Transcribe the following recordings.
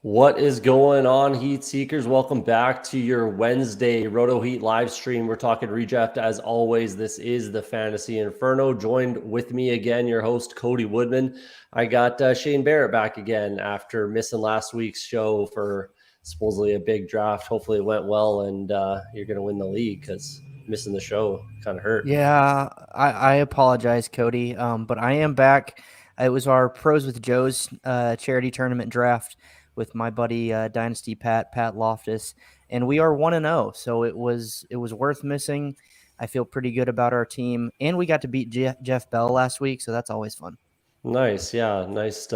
What is going on, Heat Seekers? Welcome back to your Wednesday Roto Heat live stream. We're talking redraft as always. This is the Fantasy Inferno. Joined with me again, your host, Cody Woodman. I got Shane Barrett back again after missing last week's show for supposedly a big draft. Hopefully it went well and you're going to win the league because missing the show kind of hurt. Yeah, I apologize, Cody. But I am back. It was our Pros with Joe's charity tournament draft with my buddy Dynasty Pat Loftus, and we are 1-0. So it was worth missing. I feel pretty good about our team, and we got to beat Jeff Bell last week, so that's always fun. Nice, yeah, nice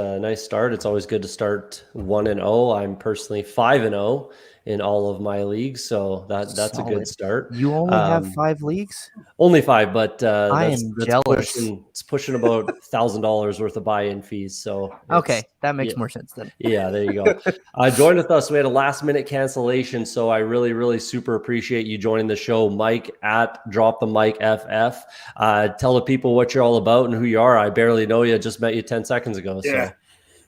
start. It's always good to start 1-0. I'm personally 5-0 in all of my leagues, so that's Solid. a good start. You only have 5 leagues? Only 5, but I am jealous. It's pushing about $1,000 worth of buy-in fees. So Okay, that makes more sense then. Yeah, there you go. Joined with us. We had a last-minute cancellation, so I really super appreciate you joining the show, Mike at Drop the Mic FF. Tell the people what you're all about and who you are. I barely know you. Just met you 10 seconds ago. Yeah.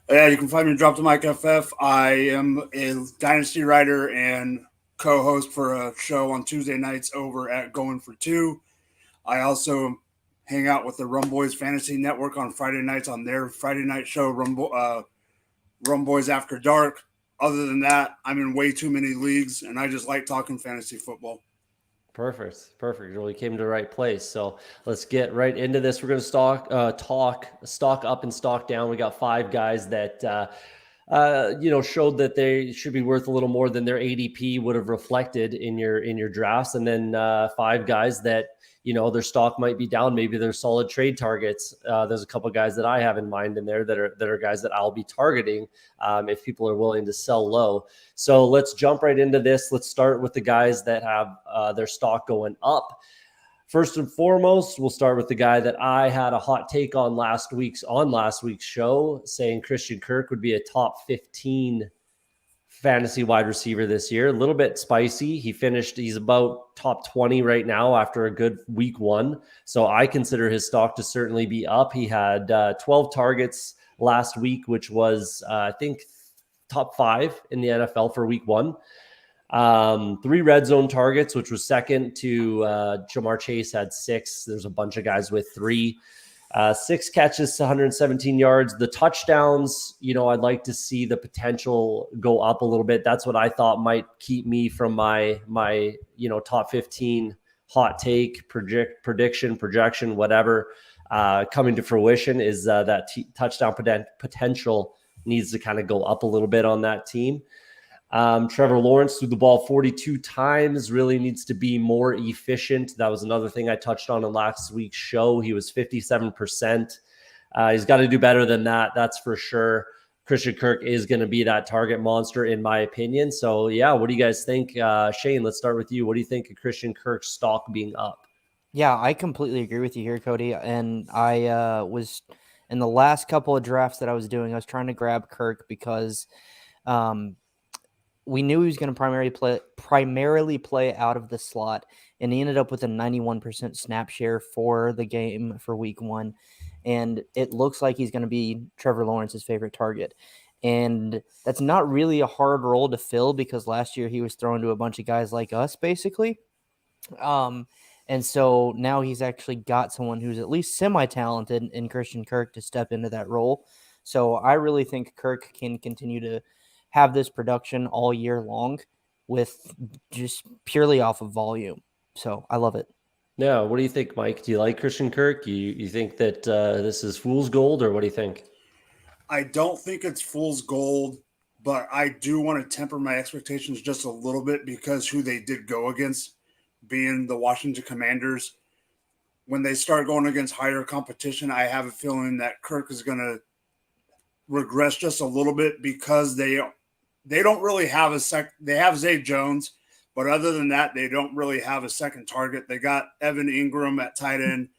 Yeah, you can find me at Drop the Mic FF. I am a Dynasty writer and co-host for a show on Tuesday nights over at Going for Two. I also hang out with the Rum Boys Fantasy Network on Friday nights on their Friday night show, Rum Boys After Dark. Other than that, I'm in way too many leagues, and I just like talking fantasy football. Perfect. Really came to the right place. So let's get right into this. We're going to talk stock up and stock down. We got 5 guys that showed that they should be worth a little more than their ADP would have reflected in your drafts, and then 5 guys that their stock might be down. Maybe they're solid trade targets. There's a couple of guys that I have in mind in there that are guys that I'll be targeting if people are willing to sell low. So let's jump right into this. Let's start with the guys that have their stock going up. First and foremost, we'll start with the guy that I had a hot take on last week's show, saying Christian Kirk would be a top 15 fantasy wide receiver this year. A little bit spicy. He's about top 20 right now after a good week 1. So I consider his stock to certainly be up. He had 12 targets last week, which was, I think, top 5 in the NFL for week 1. 3 red zone targets, which was second to Jamar Chase had 6. There's a bunch of guys with 3. 6 catches to 117 yards. The touchdowns, I'd like to see the potential go up a little bit. That's what I thought might keep me from my top 15 hot take, projection, whatever, coming to fruition is that touchdown potential needs to kind of go up a little bit on that team. Trevor Lawrence threw the ball 42 times, really needs to be more efficient. That was another thing I touched on in last week's show. He was 57%. He's got to do better than that. That's for sure. Christian Kirk is going to be that target monster in my opinion. So yeah, what do you guys think? Shane, let's start with you. What do you think of Christian Kirk's stock being up? Yeah, I completely agree with you here, Cody. And I was in the last couple of drafts that I was doing, I was trying to grab Kirk because we knew he was going to primarily play out of the slot, and he ended up with a 91% snap share for the game for week 1. And it looks like he's going to be Trevor Lawrence's favorite target. And that's not really a hard role to fill because last year he was thrown to a bunch of guys like us, basically. And so now he's actually got someone who's at least semi-talented in Christian Kirk to step into that role. So I really think Kirk can continue to have this production all year long with just purely off of volume. So I love it. Yeah. What do you think, Mike? Do you like Christian Kirk? You think that this is fool's gold, or what do you think? I don't think it's fool's gold, but I do want to temper my expectations just a little bit because who they did go against, being the Washington Commanders, when they start going against higher competition, I have a feeling that Kirk is going to regress just a little bit because they don't really have they have Zay Jones, but other than that, they don't really have a second target. They got Evan Ingram at tight end,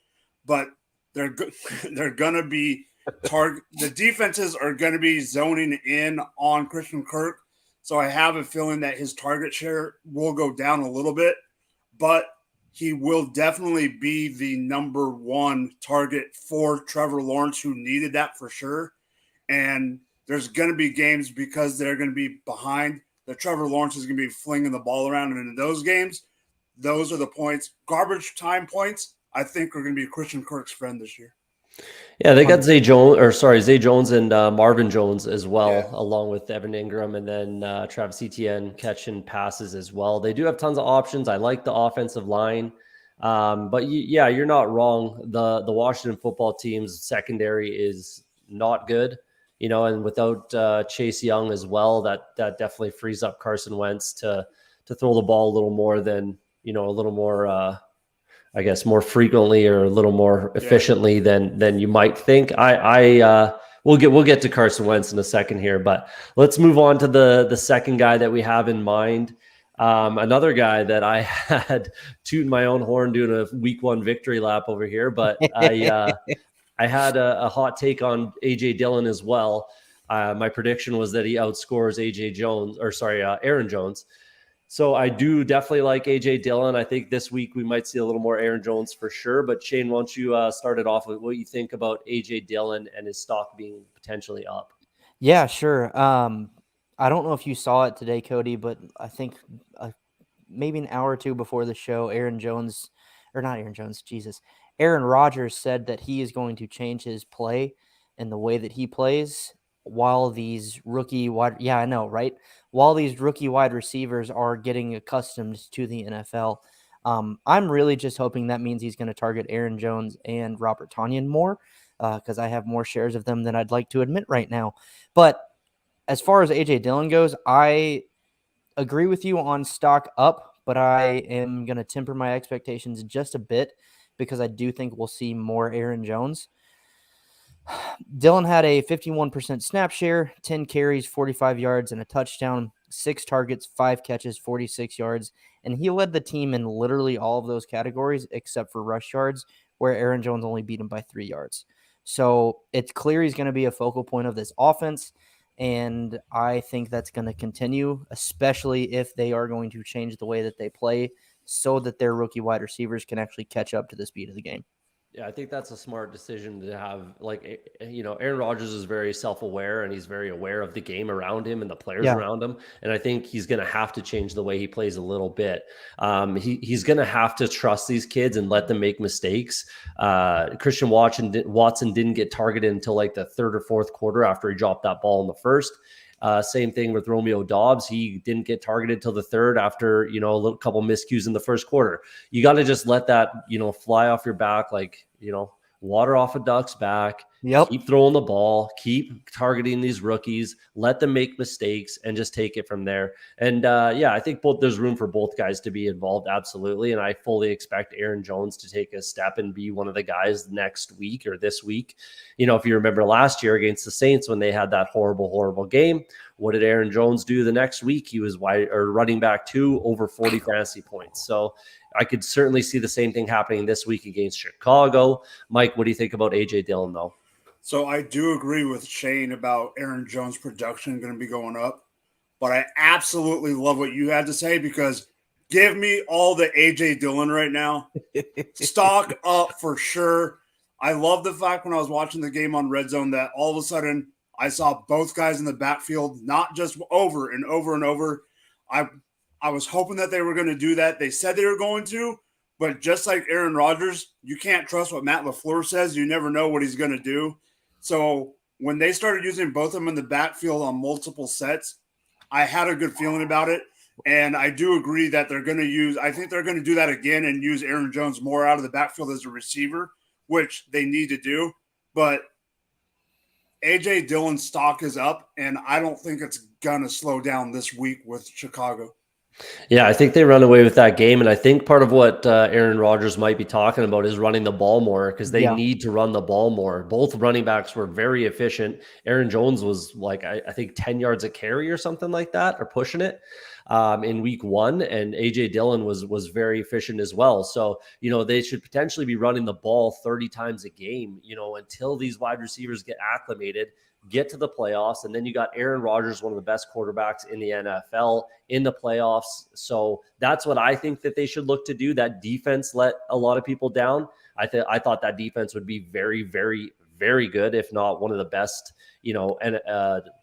but they're going to be the defenses are going to be zoning in on Christian Kirk. So I have a feeling that his target share will go down a little bit, but he will definitely be the number 1 target for Trevor Lawrence, who needed that for sure. And there's going to be games because they're going to be behind that Trevor Lawrence is going to be flinging the ball around. And in those games, those are the points. Garbage time points, I think, are going to be Christian Kirk's friend this year. Yeah, they got Zay Jones and Marvin Jones as well, Yeah. along with Evan Ingram and then Travis Etienne catching passes as well. They do have tons of options. I like the offensive line. But yeah, you're not wrong. The Washington football team's secondary is not good, and without Chase Young as well, that definitely frees up Carson Wentz to throw the ball a little more than, a little more I guess more frequently or a little more efficiently than you might think. We'll get to Carson Wentz in a second here, but let's move on to the second guy that we have in mind. Another guy that I had tooting my own horn doing a week 1 victory lap over here, but I had a hot take on AJ Dillon as well. My prediction was that he outscores Aaron Jones. So I do definitely like AJ Dillon. I think this week we might see a little more Aaron Jones for sure. But Shane, why don't you start it off with what you think about AJ Dillon and his stock being potentially up? Yeah, sure. I don't know if you saw it today, Cody, but I think maybe an hour or two before the show, Aaron Rodgers said that he is going to change his play and the way that he plays while these rookie wide receivers are getting accustomed to the NFL. I'm really just hoping that means he's going to target Aaron Jones and Robert Tonyan more because I have more shares of them than I'd like to admit right now. But as far as AJ Dillon goes, I agree with you on stock up, but I am going to temper my expectations just a bit because I do think we'll see more Aaron Jones. Dillon had a 51% snap share, 10 carries, 45 yards, and a touchdown, 6 targets, 5 catches, 46 yards, and he led the team in literally all of those categories except for rush yards, where Aaron Jones only beat him by 3 yards. So it's clear he's going to be a focal point of this offense, and I think that's going to continue, especially if they are going to change the way that they play so that their rookie wide receivers can actually catch up to the speed of the game. Yeah, I think that's a smart decision to have. Aaron Rodgers is very self-aware and he's very aware of the game around him and the players around him. And I think he's going to have to change the way he plays a little bit. He's going to have to trust these kids and let them make mistakes. Christian Watson didn't get targeted until like the 3rd or 4th quarter after he dropped that ball in the 1st. Same thing with Romeo Doubs. He didn't get targeted till the 3rd after, a couple miscues in the 1st quarter. You got to just let that, fly off your back, like, water off a duck's back. Yep. Keep throwing the ball, keep targeting these rookies, let them make mistakes and just take it from there. And I think there's room for both guys to be involved. Absolutely. And I fully expect Aaron Jones to take a step and be one of the guys next week or this week. If you remember last year against the Saints, when they had that horrible game, what did Aaron Jones do the next week? He was running back 2 over 40 fantasy points. So I could certainly see the same thing happening this week against Chicago. Mike, what do you think about AJ Dillon though? So I do agree with Shane about Aaron Jones' production going to be going up, but I absolutely love what you had to say because give me all the AJ Dillon right now. Stock up for sure. I love the fact when I was watching the game on Red Zone that all of a sudden I saw both guys in the backfield, not just over and over and over. I was hoping that they were going to do that. They said they were going to, but just like Aaron Rodgers, you can't trust what Matt LaFleur says. You never know what he's going to do. So when they started using both of them in the backfield on multiple sets, I had a good feeling about it. And I do agree that I think they're going to do that again and use Aaron Jones more out of the backfield as a receiver, which they need to do. But AJ Dillon's stock is up, and I don't think it's going to slow down this week with Chicago. Yeah, I think they run away with that game. And I think part of what Aaron Rodgers might be talking about is running the ball more because they need to run the ball more. Both running backs were very efficient. Aaron Jones was like, I think 10 yards a carry or something like that, or pushing it in week 1. And AJ Dillon was very efficient as well. So, they should potentially be running the ball 30 times a game, until these wide receivers get acclimated, get to the playoffs. And then you got Aaron Rodgers, one of the best quarterbacks in the NFL in the playoffs. So that's what I think that they should look to do. That defense let a lot of people down. I thought that defense would be very, very, very good, if not one of the best, and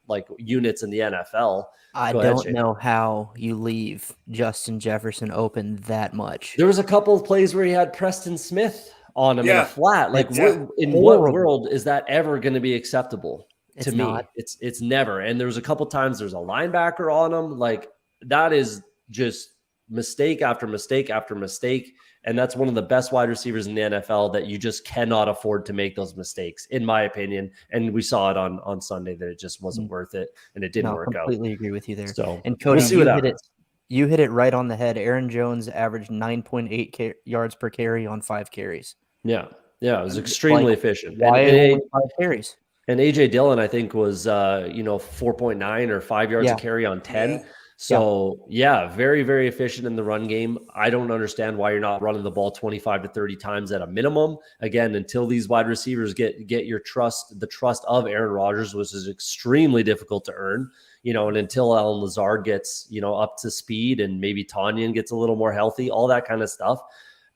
like units in the NFL. I Go ahead, don't Shane. know how you leave Justin Jefferson open that much. There was a couple of plays where he had Preston Smith on him in a flat. Like, in what world is that ever going to be acceptable? To me, not. It's never. And there was a couple times there's a linebacker on him. Like, that is just mistake after mistake after mistake. And that's one of the best wide receivers in the NFL that you just cannot afford to make those mistakes, in my opinion. And we saw it on Sunday that it just wasn't worth it, and it didn't work out. Completely agree with you there. So, and Cody, we'll see what happens. You hit it right on the head. Aaron Jones averaged 9.8 yards per carry on 5 carries. Yeah, it was extremely efficient. Why only 5 carries? And AJ Dillon, I think, was 4.9 or 5 yards a carry on 10. Yeah. So, very, very efficient in the run game. I don't understand why you're not running the ball 25 to 30 times at a minimum. Again, until these wide receivers get your trust, the trust of Aaron Rodgers, which is extremely difficult to earn, and until Allen Lazard gets, up to speed, and maybe Tanyan gets a little more healthy, all that kind of stuff.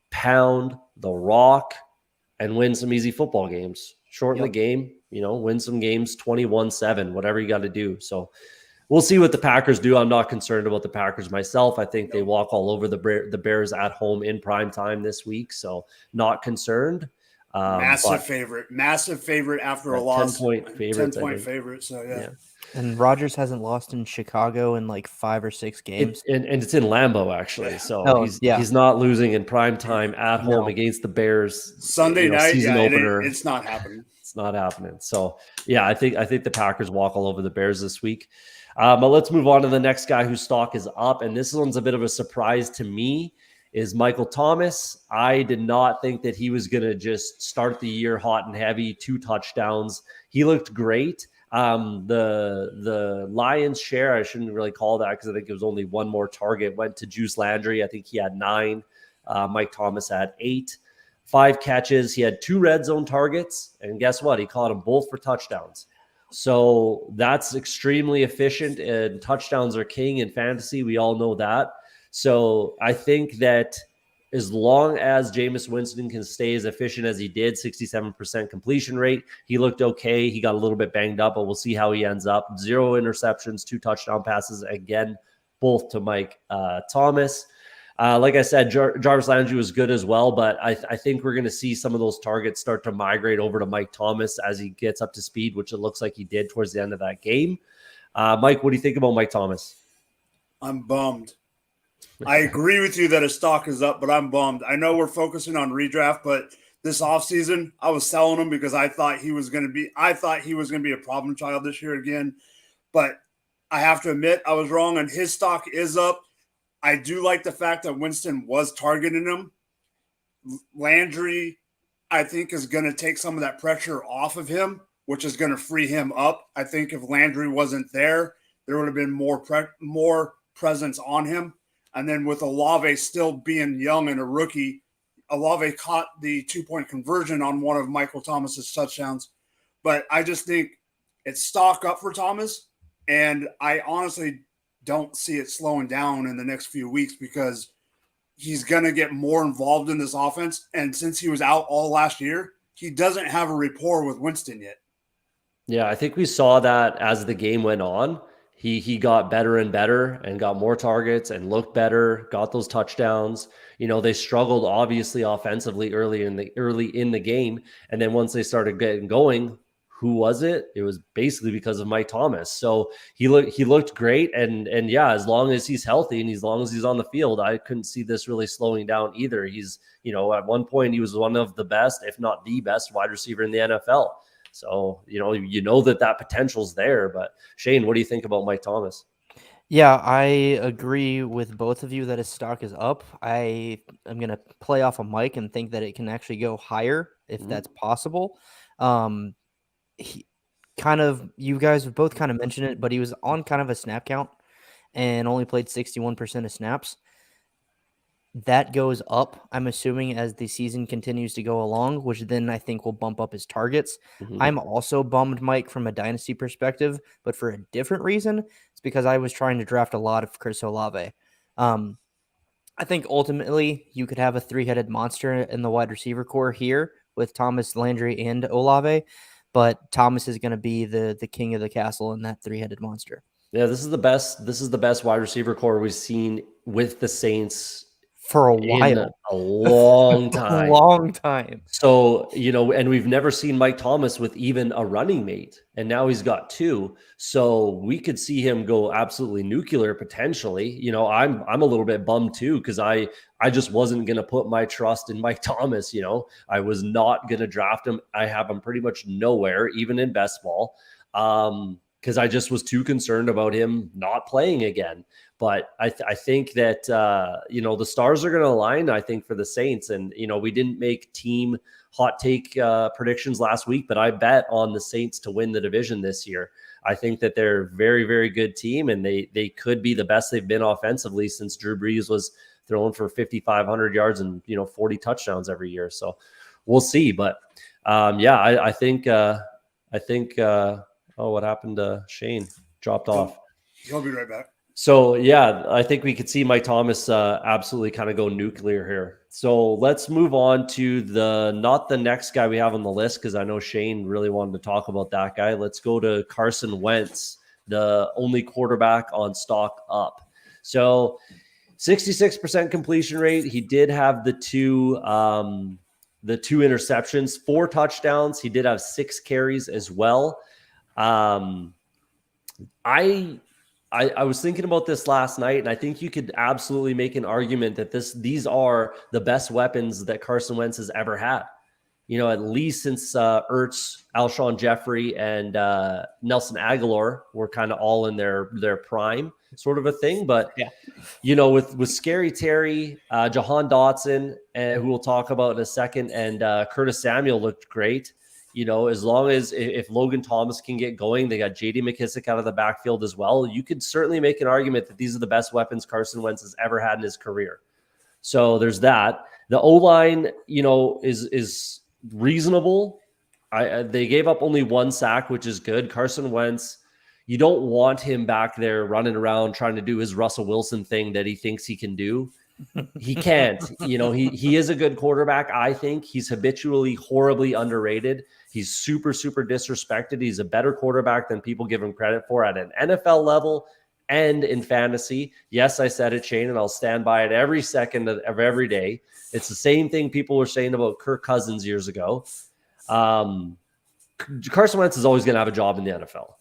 Pound the rock and win some easy football games. Shorten the game, win some games 21-7, whatever you got to do. So, we'll see what the Packers do. I'm not concerned about the Packers myself. I think they walk all over the Bears at home in prime time this week. So, not concerned. Massive favorite after a loss. 10-point favorite. 10-point favorite. So, yeah. And Rodgers hasn't lost in Chicago in like 5 or 6 games. And it's in Lambeau, actually. So, he's not losing in prime time at home against the Bears. Sunday night, season opener. It's not happening. It's not happening. So, I think the Packers walk all over the Bears this week. But let's move on to the next guy whose stock is up. And this one's a bit of a surprise to me, is Michael Thomas. I did not think that he was going to just start the year hot and heavy, 2 touchdowns. He looked great. The Lions share, I shouldn't really call that because I think it was only one more target, went to Juice Landry. I think he had 9. Mike Thomas had 8. 5 catches. He had 2 red zone targets. And guess what? He caught them both for touchdowns. So that's extremely efficient, and touchdowns are king in fantasy. We all know that. So I think that as long as Jameis Winston can stay as efficient as he did, 67% completion rate, he looked okay. He got a little bit banged up, but we'll see how he ends up. 0 interceptions, 2 touchdown passes, again, both to Mike Thomas. Like I said, Jarvis Landry was good as well, but I think we're going to see some of those targets start to migrate over to Mike Thomas as he gets up to speed, which it looks like he did towards the end of that game. Mike, what do you think about Mike Thomas? I'm bummed. I agree with you that his stock is up, but I'm bummed. I know we're focusing on redraft, but this offseason, I was selling him because I thought he was going to be a problem child this year again. But I have to admit, I was wrong, and his stock is up. I do like the fact that Winston was targeting him. Landry, I think, is going to take some of that pressure off of him, which is going to free him up. I think if Landry wasn't there would have been more presence on him. And then with Olave still being young and a rookie, Olave caught the 2-point conversion on one of Michael Thomas's touchdowns. But I just think it's stock up for Thomas, and I honestly don't see it slowing down in the next few weeks because he's going to get more involved in this offense. And since he was out all last year, he doesn't have a rapport with Winston yet. Yeah, I think we saw that as the game went on. He got better and better and got more targets and looked better, got those touchdowns. They struggled obviously offensively early in the game. And then once they started getting going, who was it? It was basically because of Mike Thomas. So he looked great. And as long as he's healthy and as long as he's on the field, I couldn't see this really slowing down either. He's, at one point he was one of the best, if not the best wide receiver in the NFL. So, that potential's there. But Shane, what do you think about Mike Thomas? Yeah, I agree with both of you that his stock is up. I am going to play off of Mike and think that it can actually go higher if that's possible. You guys have both kind of mentioned it, but he was on kind of a snap count and only played 61% of snaps. That goes up, I'm assuming, as the season continues to go along, which then I think will bump up his targets. I'm also bummed, Mike, from a dynasty perspective, but for a different reason. It's because I was trying to draft a lot of Chris Olave. I think ultimately you could have a 3-headed monster in the wide receiver core here with Thomas, Landry, and Olave. but Thomas is going to be the king of the castle and that three-headed monster. Yeah, this is the best wide receiver core we've seen with the Saints for a in while. a long time. A long time. So, and we've never seen Mike Thomas with even a running mate, and now he's got two. So we could see him go absolutely nuclear potentially. I'm a little bit bummed too, because I just wasn't going to put my trust in Mike Thomas. I was not going to draft him. I have him pretty much nowhere, even in best ball. Because I just was too concerned about him not playing again. But I think that, the stars are going to align, I think, for the Saints. And, we didn't make team hot take predictions last week, but I bet on the Saints to win the division this year. I think that they're a very, very good team, and they could be the best they've been offensively since Drew Brees was throwing for 5,500 yards and, 40 touchdowns every year. So we'll see. But, I think what happened to Shane? Dropped off. He'll be right back. So, I think we could see Mike Thomas absolutely kind of go nuclear here. So let's move on to not the next guy we have on the list, because I know Shane really wanted to talk about that guy. Let's go to Carson Wentz, the only quarterback on stock up. So 66% completion rate. He did have the two interceptions, 4 touchdowns. He did have 6 carries as well. I was thinking about this last night, and I think you could absolutely make an argument that these are the best weapons that Carson Wentz has ever had. At least since Ertz, Alshon Jeffrey, and Nelson Aguilar were kind of all in their prime, sort of a thing. But with Scary Terry, Johan Dotson, who we'll talk about in a second, and Curtis Samuel looked great. As long as if Logan Thomas can get going, they got J.D. McKissick out of the backfield as well. You could certainly make an argument that these are the best weapons Carson Wentz has ever had in his career. So there's that. The O-line, is reasonable. They gave up only 1 sack, which is good. Carson Wentz, you don't want him back there running around trying to do his Russell Wilson thing that he thinks he can do. He can't. He is a good quarterback. I think he's habitually horribly underrated. He's super, super disrespected. He's a better quarterback than people give him credit for at an NFL level and in fantasy. Yes, I said it, Shane, and I'll stand by it every second of every day. It's the same thing people were saying about Kirk Cousins years ago. Carson Wentz is always going to have a job in the NFL.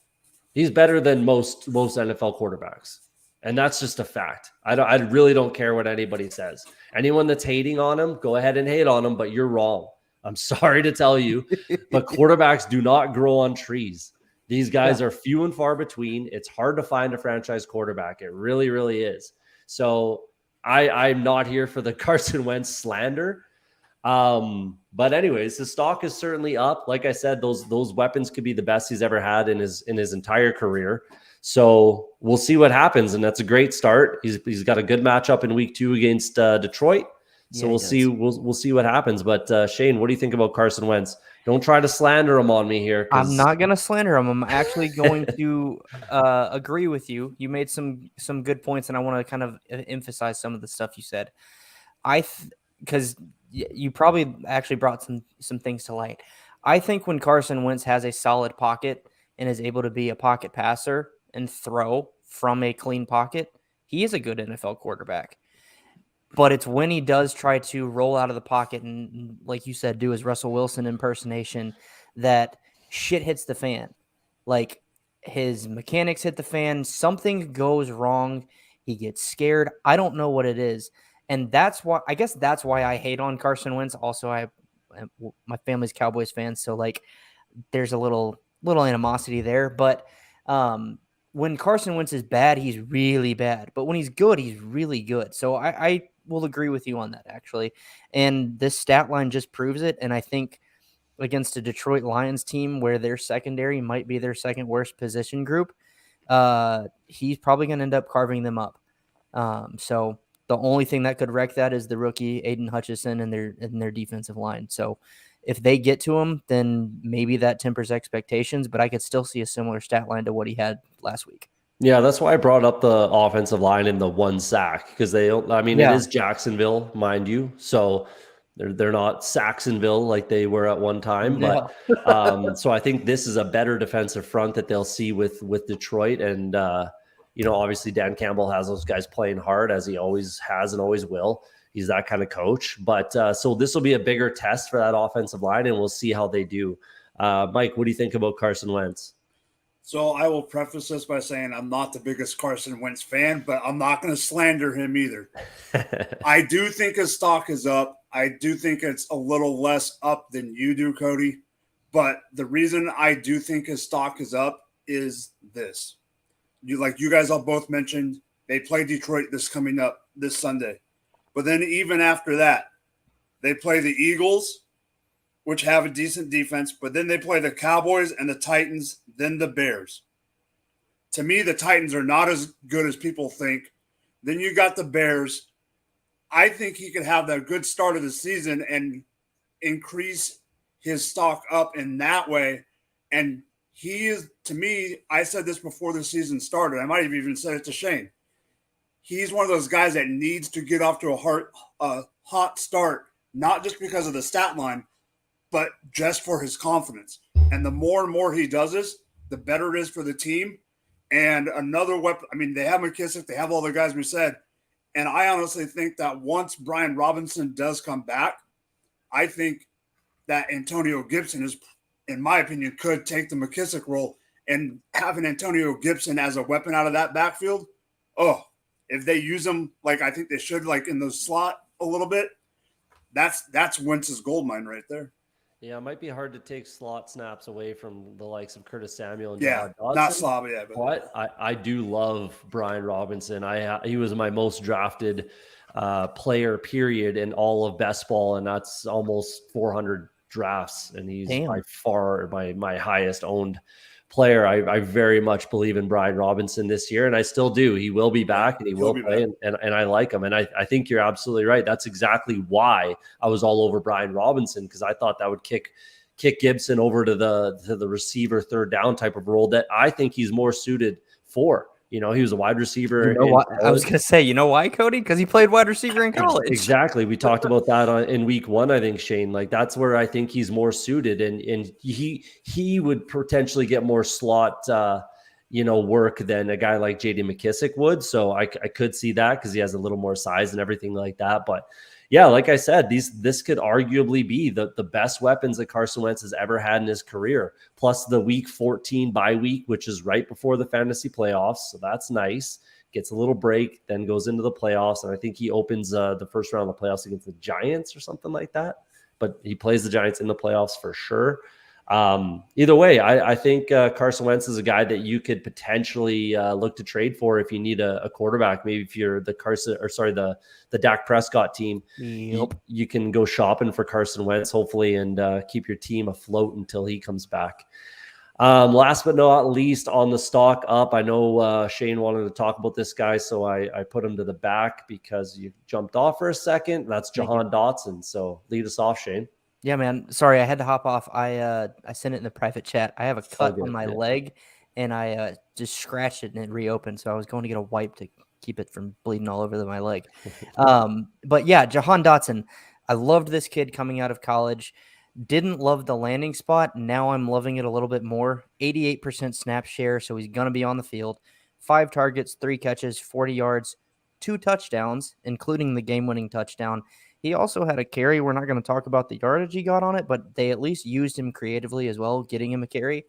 He's better than most NFL quarterbacks. And that's just a fact. I really don't care what anybody says. Anyone that's hating on him, go ahead and hate on him, but you're wrong. I'm sorry to tell you, but quarterbacks do not grow on trees. These guys are few and far between. It's hard to find a franchise quarterback. It really, really is. So I'm not here for the Carson Wentz slander. But anyways, his stock is certainly up. Like I said, those weapons could be the best he's ever had in his entire career. So we'll see what happens, and that's a great start. He's got a good matchup in week 2 against Detroit. So we'll see what happens. But Shane, what do you think about Carson Wentz? Don't try to slander him on me here. I'm not going to slander him. I'm actually going to agree with you. You made some good points, and I want to kind of emphasize some of the stuff you said. Because you probably actually brought some things to light. I think when Carson Wentz has a solid pocket and is able to be a pocket passer and throw from a clean pocket, he is a good NFL quarterback. But it's when he does try to roll out of the pocket and, like you said, do his Russell Wilson impersonation that shit hits the fan. Like, his mechanics hit the fan. Something goes wrong. He gets scared. I don't know what it is. And that's why I hate on Carson Wentz. Also, my family's Cowboys fans, so like there's a little animosity there. But when Carson Wentz is bad, he's really bad. But when he's good, he's really good. So I will agree with you on that, actually. And this stat line just proves it. And I think against a Detroit Lions team where their secondary might be their second worst position group, he's probably going to end up carving them up. So the only thing that could wreck that is the rookie Aiden Hutchinson and their defensive line. So if they get to him, then maybe that tempers expectations, but I could still see a similar stat line to what he had last week. Yeah, that's why I brought up the offensive line in the 1 sack, because it is Jacksonville, mind you. So They're not Saxonville like they were at one time, No. but so I think this is a better defensive front that they'll see with Detroit, and obviously Dan Campbell has those guys playing hard as he always has and always will. He's that kind of coach, but so this will be a bigger test for that offensive line, and we'll see how they do. Mike, what do you think about Carson Wentz? So I will preface this by saying I'm not the biggest Carson Wentz fan, but I'm not going to slander him either. I do think his stock is up. I do think it's a little less up than you do, Cody. But the reason I do think his stock is up is this. You guys all both mentioned, they play Detroit this coming up this Sunday. But then even after that, they play the Eagles, which have a decent defense, but then they play the Cowboys and the Titans, then the Bears. To me, the Titans are not as good as people think. Then you got the Bears. I think he could have that good start of the season and increase his stock up in that way. And he is, to me, I said this before the season started. I might have even said it to Shane. He's one of those guys that needs to get off to a hot start, not just because of the stat line, but just for his confidence. And the more and more he does this, the better it is for the team. And another weapon, I mean, they have McKissick, they have all the guys we said. And I honestly think that once Brian Robinson does come back, I think that Antonio Gibson is, in my opinion, could take the McKissick role, and having Antonio Gibson as a weapon out of that backfield. Oh, if they use him like I think they should, like in the slot a little bit, that's Wentz's gold mine right there. Yeah, it might be hard to take slot snaps away from the likes of Curtis Samuel and Johan Dotson. Not sloppy, yeah. But I do love Brian Robinson. He was my most drafted player, period, in all of best ball, and that's almost 400 drafts, and he's by far my highest owned player. I very much believe in Brian Robinson this year, and I still do. He will be back, and he will play, and I like him. And I think you're absolutely right. That's exactly why I was all over Brian Robinson, because I thought that would kick Gibson over to the receiver third down type of role that I think he's more suited for. He was a wide receiver. I was going to say, you know why, Cody? Because he played wide receiver in college. Exactly. We talked about that in week one, I think, Shane. Like, that's where I think he's more suited, and he would potentially get more slot work than a guy like J.D. McKissick would. So I could see that because he has a little more size and everything like that. But yeah, like I said, this could arguably be the best weapons that Carson Wentz has ever had in his career, plus the week 14 bye week, which is right before the fantasy playoffs. So that's nice. Gets a little break, then goes into the playoffs. And I think he opens the first round of the playoffs against the Giants or something like that. But he plays the Giants in the playoffs for sure. Either way, I think Carson Wentz is a guy that you could potentially look to trade for if you need a quarterback. Maybe if you're the Dak Prescott team, you can go shopping for Carson Wentz, hopefully, and keep your team afloat until he comes back. Last but not least, on the stock up, I know Shane wanted to talk about this guy, so I put him to the back because you jumped off for a second. That's Johan Dotson. So lead us off, Shane. Yeah, man. Sorry, I had to hop off. I sent it in the private chat. I have a cut on my leg, and I just scratched it and it reopened. So I was going to get a wipe to keep it from bleeding all over my leg. But yeah, Johan Dotson. I loved this kid coming out of college. Didn't love the landing spot. Now I'm loving it a little bit more. 88% snap share, so he's going to be on the field. 5 targets, 3 catches, 40 yards, 2 touchdowns, including the game-winning touchdown. He also had a carry. We're not going to talk about the yardage he got on it, but they at least used him creatively as well, getting him a carry.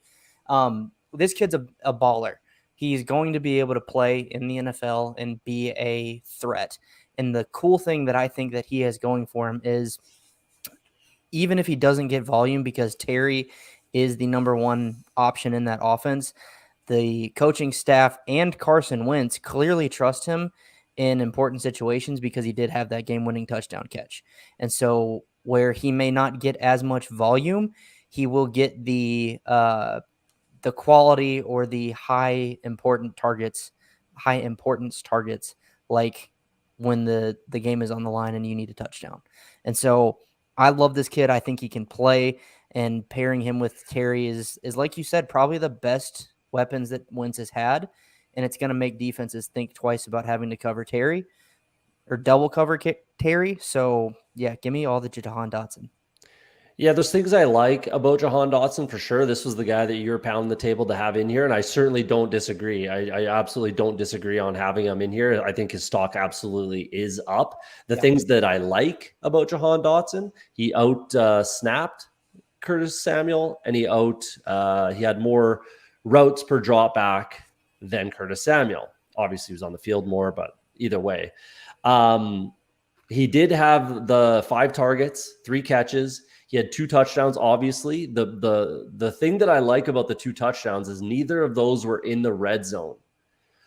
This kid's a baller. He's going to be able to play in the NFL and be a threat. And the cool thing that I think that he has going for him is even if he doesn't get volume, because Terry is the number one option in that offense, the coaching staff and Carson Wentz clearly trust him in important situations because he did have that game-winning touchdown catch. And so where he may not get as much volume, he will get the quality or the high importance targets, like when the game is on the line and you need a touchdown. And so I love this kid. I think he can play, and pairing him with Terry is like you said, probably the best weapons that Wentz has had. And it's going to make defenses think twice about having to cover Terry or double cover Terry. So, yeah, give me all the Johan Dotson. Yeah, there's things I like about Johan Dotson for sure. This was the guy that you're pounding the table to have in here, and I certainly don't disagree. I absolutely don't disagree on having him in here. I think his stock absolutely is up. The things that I like about Johan Dotson, he snapped Curtis Samuel, and he had more routes per drop back than Curtis Samuel. Obviously, he was on the field more, but either way. He did have the 5 targets, 3 catches. He had 2 touchdowns, obviously. The thing that I like about the 2 touchdowns is neither of those were in the red zone.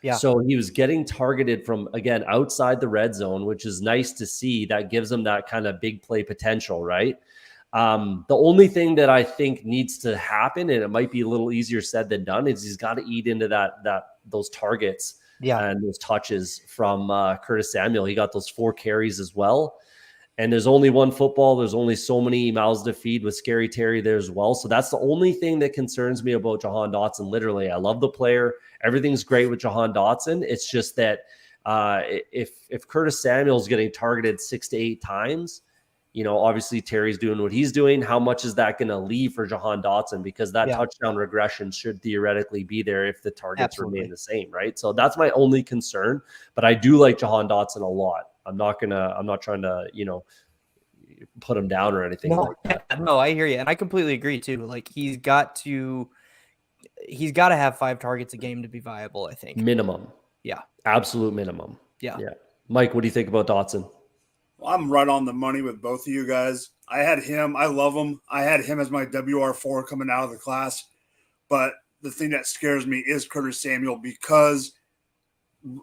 Yeah. So he was getting targeted from, again, outside the red zone, which is nice to see. That gives him that kind of big play potential, right? The only thing that I think needs to happen, and it might be a little easier said than done, is he's got to eat into those targets and those touches from Curtis Samuel. He got those 4 carries as well. And there's only one football. There's only so many mouths to feed with Scary Terry there as well. So that's the only thing that concerns me about Johan Dotson. Literally, I love the player. Everything's great with Johan Dotson. It's just that if Curtis Samuel's getting targeted 6 to 8 times, obviously Terry's doing what he's doing. How much is that going to leave for Johan Dotson? Because that touchdown regression should theoretically be there if the targets remain the same, right? So that's my only concern. But I do like Johan Dotson a lot. I'm not trying to, put him down or anything like that. No, I hear you. And I completely agree too. Like he's got to have 5 targets a game to be viable, I think. Minimum. Yeah. Absolute minimum. Yeah. Mike, what do you think about Dotson? Well, I'm right on the money with both of you guys. I had him. I love him. I had him as my WR4 coming out of the class. But the thing that scares me is Curtis Samuel, because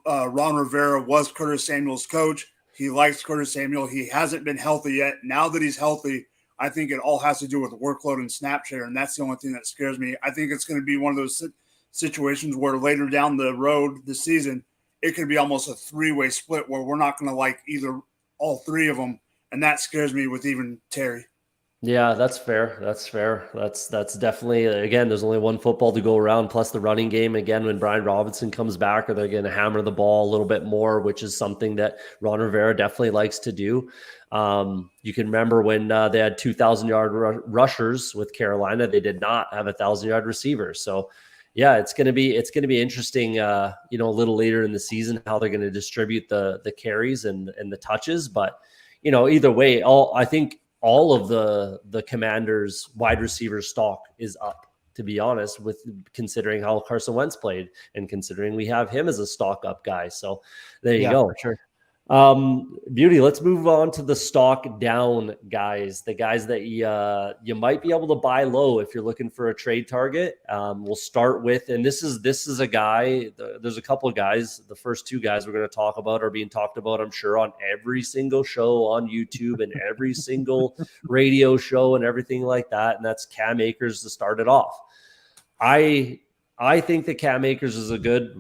Ron Rivera was Curtis Samuel's coach. He likes Curtis Samuel. He hasn't been healthy yet. Now that he's healthy, I think it all has to do with workload and snap share, and that's the only thing that scares me. I think it's going to be one of those situations where later down the road this season, it could be almost a 3-way split where we're not going to like either all 3 of them, and that scares me with even Terry. Yeah, that's fair. That's definitely, again, there's only one football to go around, plus the running game. Again, when Brian Robinson comes back, are they going to hammer the ball a little bit more, which is something that Ron Rivera definitely likes to do. You can remember when they had 2,000-yard rushers with Carolina, they did not have 1,000-yard receivers. So yeah, it's going to be interesting, a little later in the season, how they're going to distribute the carries and the touches. But, either way, I think all of the Commanders wide receiver stock is up, to be honest, with considering how Carson Wentz played and considering we have him as a stock up guy. So there you go. For sure. Beauty, let's move on to the stock down guys, the guys that you might be able to buy low if you're looking for a trade target. We'll start with, and this is a guy, there's a couple of guys. The first 2 guys we're going to talk about are being talked about, I'm sure, on every single show on YouTube and every single radio show and everything like that. And that's Cam Akers to start it off. I think that Cam Akers is a good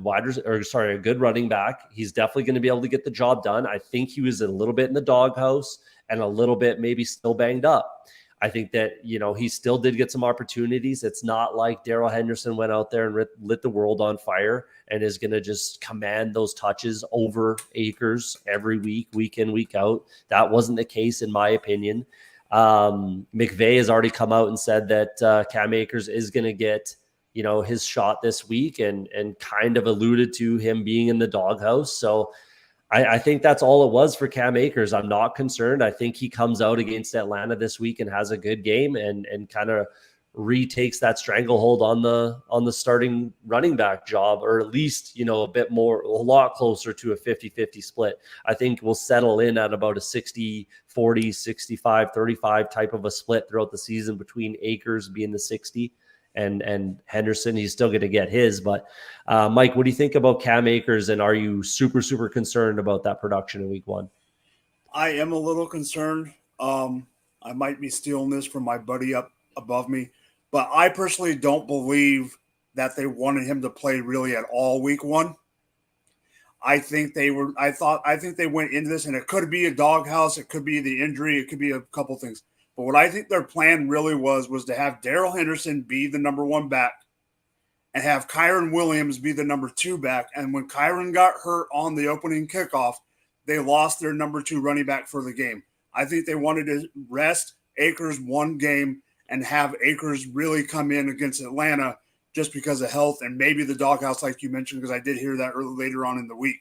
running back. He's definitely going to be able to get the job done. I think he was a little bit in the doghouse and a little bit maybe still banged up. I think that, he still did get some opportunities. It's not like Darrell Henderson went out there and lit the world on fire and is going to just command those touches over Akers every week in, week out. That wasn't the case, in my opinion. McVay has already come out and said that Cam Akers is going to get his shot this week and kind of alluded to him being in the doghouse. So I think that's all it was for Cam Akers. I'm not concerned. I think he comes out against Atlanta this week and has a good game and kind of retakes that stranglehold on the starting running back job, or at least, a lot closer to a 50-50 split. I think we'll settle in at about a 60-40, 65-35 type of a split throughout the season between Akers being the 60 and Henderson. He's still going to get his, but Mike, what do you think about Cam Akers, and are you super concerned about that production in week 1? I am a little concerned. I might be stealing this from my buddy up above me, but I personally don't believe that they wanted him to play really at all week 1. I think they went into this, and it could be a doghouse, it could be the injury, it could be a couple things. But what I think their plan really was to have Darrell Henderson be the number 1 back and have Kyron Williams be the number 2 back. And when Kyron got hurt on the opening kickoff, they lost their number 2 running back for the game. I think they wanted to rest Akers one game and have Akers really come in against Atlanta just because of health and maybe the doghouse, like you mentioned, because I did hear that later on in the week.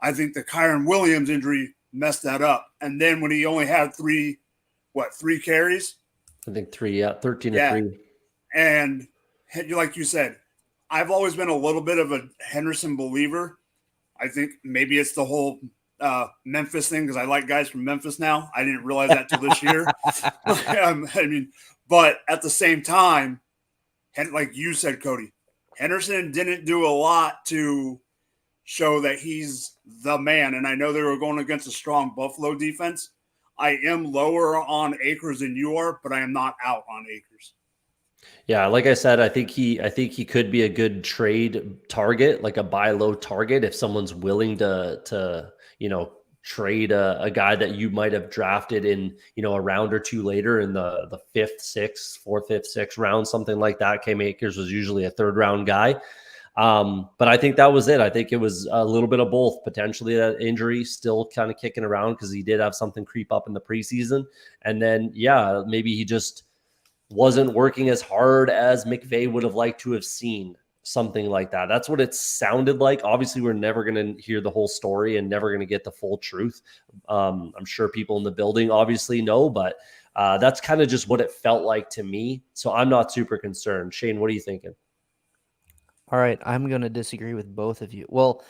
I think the Kyren Williams injury messed that up. And then when he only had 3 carries? I think 3, 13 to 3. And like you said, I've always been a little bit of a Henderson believer. I think maybe it's the whole Memphis thing because I like guys from Memphis now. I didn't realize that till this year. But at the same time, like you said, Cody, Henderson didn't do a lot to show that he's the man. And I know they were going against a strong Buffalo defense. I am lower on Akers than you are, but I am not out on Akers. Yeah, like I said, I think he could be a good trade target, like a buy low target, if someone's willing to trade a guy that you might have drafted in a round or two later in the fourth, fifth, sixth round, something like that. Cam Akers was usually a 3rd round guy. But I think that was it. I think it was a little bit of both. Potentially that injury still kind of kicking around because he did have something creep up in the preseason. And then, maybe he just wasn't working as hard as McVay would have liked to have seen, something like that. That's what it sounded like. Obviously, we're never going to hear the whole story and never going to get the full truth. I'm sure people in the building obviously know, but that's kind of just what it felt like to me. So I'm not super concerned. Shane, what are you thinking? All right, I'm going to disagree with both of you. Well,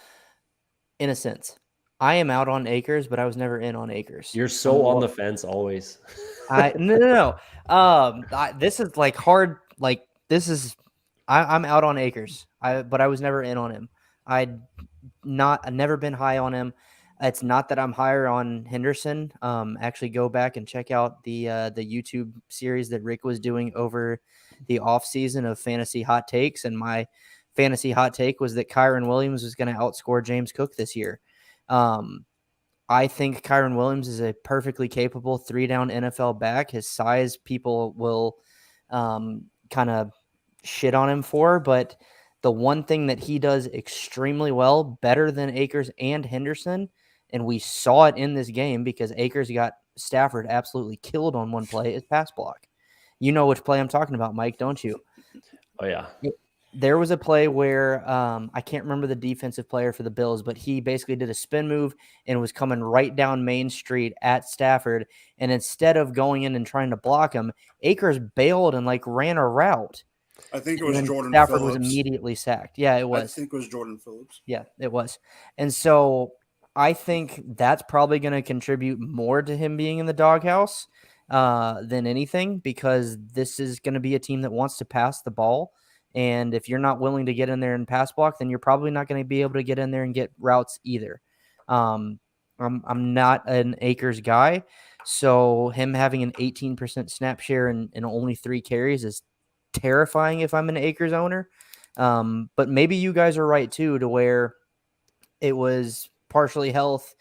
in a sense, I am out on Akers, but I was never in on Akers. You're so on the fence always. No. This is like hard. Like I'm out on Akers. But I was never in on him. I've never been high on him. It's not that I'm higher on Henderson. Actually, go back and check out the YouTube series that Rick was doing over the off season of fantasy hot takes, and my fantasy hot take was that Kyren Williams was going to outscore James Cook this year. I think Kyren Williams is a perfectly capable 3-down NFL back. His size, people will kind of shit on him for, but the one thing that he does extremely well, better than Akers and Henderson, and we saw it in this game because Akers got Stafford absolutely killed on one play, is pass block. You know which play I'm talking about, Mike, don't you? Oh, yeah. There was a play where I can't remember the defensive player for the Bills, but he basically did a spin move and was coming right down Main Street at Stafford. And instead of going in and trying to block him, Akers bailed and ran a route. I think it was Jordan Stafford Phillips. was immediately sacked. Yeah, it was. I think it was Jordan Phillips. Yeah, it was. And so I think that's probably going to contribute more to him being in the doghouse than anything, because this is going to be a team that wants to pass the ball. And if you're not willing to get in there and pass block, then you're probably not going to be able to get in there and get routes either. I'm not an Akers guy, so him having an 18% snap share and only 3 carries is terrifying if I'm an Akers owner. But maybe you guys are right too, to where it was partially health.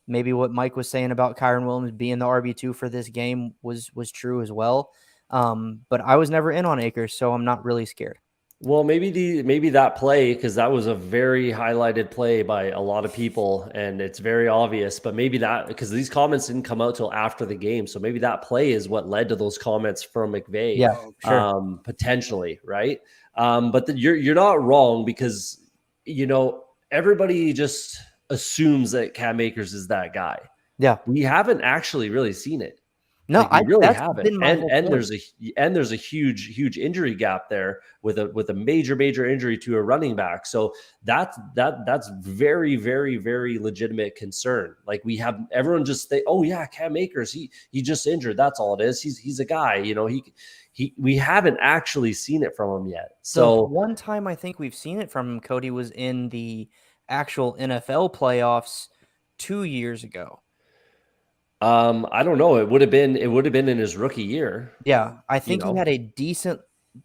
Maybe what Mike was saying about Kyren Williams being the RB2 for this game was true as well. But I was never in on Akers, so I'm not really scared. Well, maybe that play, because that was a very highlighted play by a lot of people, and it's very obvious. But maybe that, because these comments didn't come out till after the game, so maybe that play is what led to those comments from McVay. Yeah, sure. Potentially, right? But you're not wrong, because everybody just assumes that Cam Akers is that guy. Yeah, we haven't actually really seen it. No, we really haven't. And there's a huge injury gap there with a major injury to a running back. So that's very, very, very legitimate concern. Like, we have everyone just think, oh yeah, Cam Akers, he just injured. That's all it is. He's a guy, we haven't actually seen it from him yet. So one time I think we've seen it from him, Cody, was in the actual NFL playoffs 2 years ago. I don't know. It would have been in his rookie year. Yeah, I think he had a decent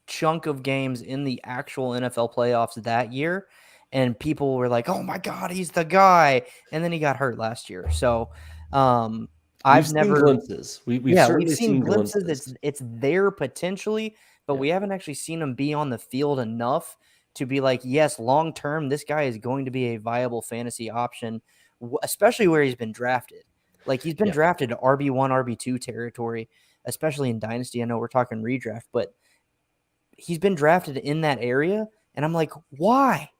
chunk of games in the actual NFL playoffs that year, and people were like, "Oh my God, he's the guy!" And then he got hurt last year. So, I've never seen glimpses. We've seen glimpses. It's there potentially, but we haven't actually seen him be on the field enough to be like, yes, long term, this guy is going to be a viable fantasy option especially where he's been drafted. Like he's been Yeah. drafted to RB1, RB2 territory, especially in Dynasty. I know we're talking redraft, but he's been drafted in that area. And I'm like, why?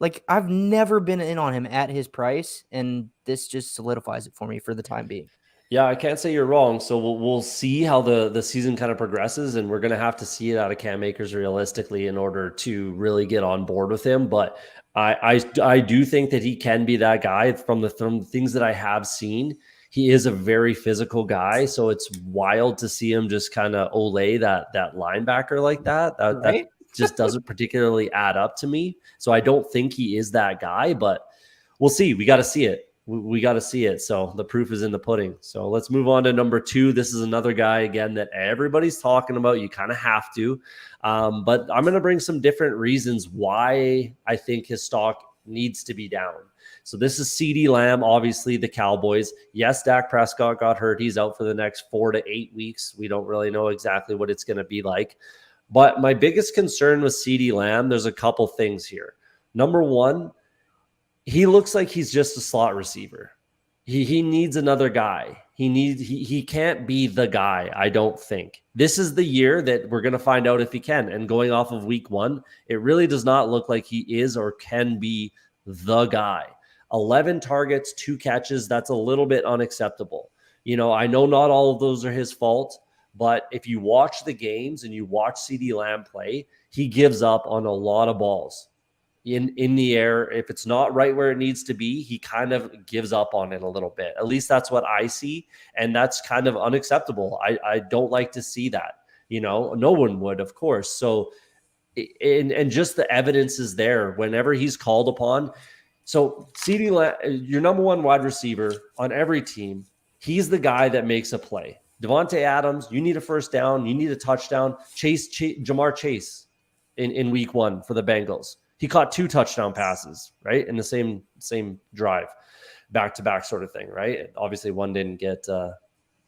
Like I've never been in on him at his price. And this just solidifies it for me for the time being. Yeah, I can't say you're wrong. So we'll see how the season kind of progresses, and we're going to have to see it out of Cam Akers realistically in order to really get on board with him. But I do think that he can be that guy from the things that I have seen. He is a very physical guy, so it's wild to see him just kind of olay that linebacker like that. That just doesn't particularly add up to me. So I don't think he is that guy, but we'll see. We got to see it. We got to see it. So the proof is in the pudding. So let's move on to number 2. This is another guy, again, that everybody's talking about. You kind of have to. But I'm going to bring some different reasons why I think his stock needs to be down. So this is CeeDee Lamb, obviously the Cowboys. Yes, Dak Prescott got hurt. He's out for the next 4 to 8 weeks. We don't really know exactly what it's going to be like. But my biggest concern with CeeDee Lamb, there's a couple things here. Number one, he looks like he's just a slot receiver. He needs another guy. He can't be the guy, I don't think. This is the year that we're going to find out if he can. And going off of week 1, it really does not look like he is or can be the guy. 11 targets, 2 catches, that's a little bit unacceptable. You know, I know not all of those are his fault, but if you watch the games and you watch CeeDee Lamb play, he gives up on a lot of balls. In the air, if it's not right where it needs to be, he kind of gives up on it a little bit. At least that's what I see, and that's kind of unacceptable. I don't like to see that. You know, no one would, of course. So, and just the evidence is there whenever he's called upon. So, CeeDee Lamb, your number 1 wide receiver on every team, he's the guy that makes a play. Devonte Adams, you need a first down, you need a touchdown. Jamar Chase in week 1 for the Bengals. He caught 2 touchdown passes, right? In the same drive, back-to-back sort of thing, right? Obviously, one didn't get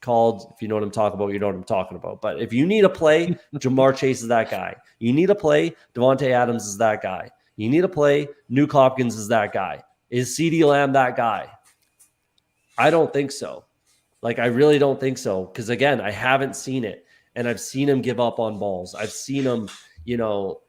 called. If you know what I'm talking about, you know what I'm talking about. But if you need a play, Jamar Chase is that guy. You need a play, Devonte Adams is that guy. You need a play, Nuke Hopkins is that guy. Is CeeDee Lamb that guy? I don't think so. Like, I really don't think so. Because, again, I haven't seen it. And I've seen him give up on balls. I've seen him, you know,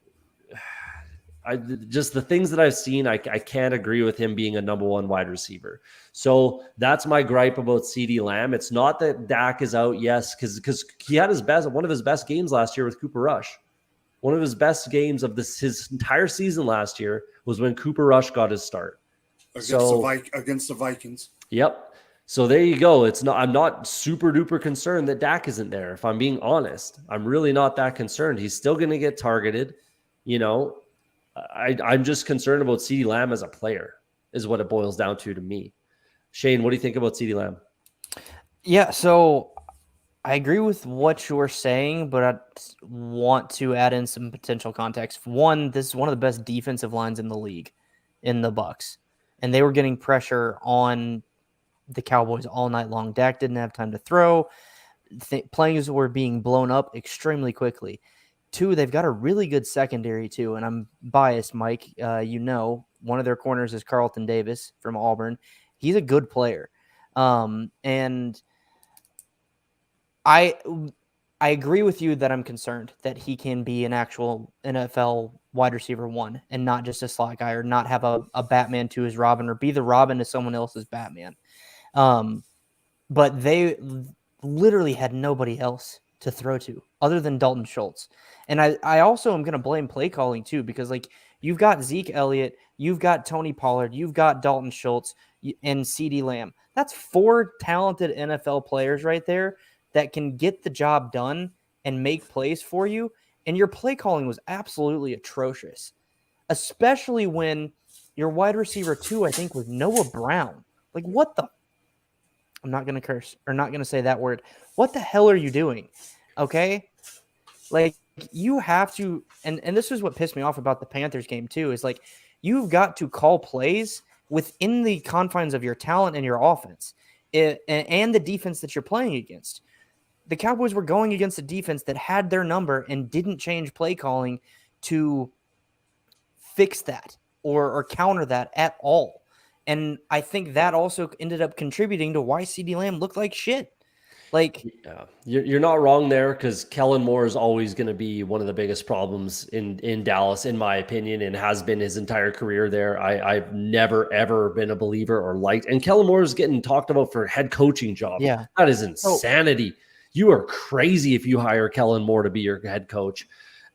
just the things that I've seen, I can't agree with him being a number 1 wide receiver. So that's my gripe about CeeDee Lamb. It's not that Dak is out, yes, because he had one of his best games last year with Cooper Rush. One of his best games of his entire season last year was when Cooper Rush got his start against the Vikings. Yep. So there you go. I'm not super duper concerned that Dak isn't there. If I'm being honest, I'm really not that concerned. He's still going to get targeted, you know. I'm just concerned about CeeDee Lamb as a player is what it boils down to me. Shane, what do you think about CeeDee Lamb? Yeah, so I agree with what you're saying, but I want to add in some potential context. One, this is one of the best defensive lines in the league in the Bucs, and they were getting pressure on the Cowboys all night long. Dak didn't have time to throw. Plays were being blown up extremely quickly. 2, they've got a really good secondary too, and I'm biased, Mike. You know, one of their corners is Carlton Davis from Auburn. He's a good player, and I agree with you that I'm concerned that he can be an actual NFL wide receiver 1 and not just a slot guy, or not have a Batman to his Robin, or be the Robin to someone else's Batman. But they literally had nobody else to throw to other than Dalton Schultz. And I also am going to blame play calling too, because like you've got Zeke Elliott, you've got Tony Pollard, you've got Dalton Schultz and CeeDee Lamb. That's 4 talented NFL players right there that can get the job done and make plays for you. And your play calling was absolutely atrocious, especially when your wide receiver 2, I think, was Noah Brown. Like, what the? I'm not going to curse, or not going to say that word. What the hell are you doing? Okay? Like, you have to, and this is what pissed me off about the Panthers game too, is like, you've got to call plays within the confines of your talent and your offense and the defense that you're playing against. The Cowboys were going against a defense that had their number and didn't change play calling to fix that or counter that at all. And I think that also ended up contributing to why CeeDee Lamb looked like shit. Like, Yeah, you're not wrong there, because Kellen Moore is always going to be one of the biggest problems in Dallas, in my opinion, and has been his entire career there. I've never, ever been a believer or liked. And Kellen Moore is getting talked about for head coaching job. yeah. That is So, insanity. You are crazy if you hire Kellen Moore to be your head coach.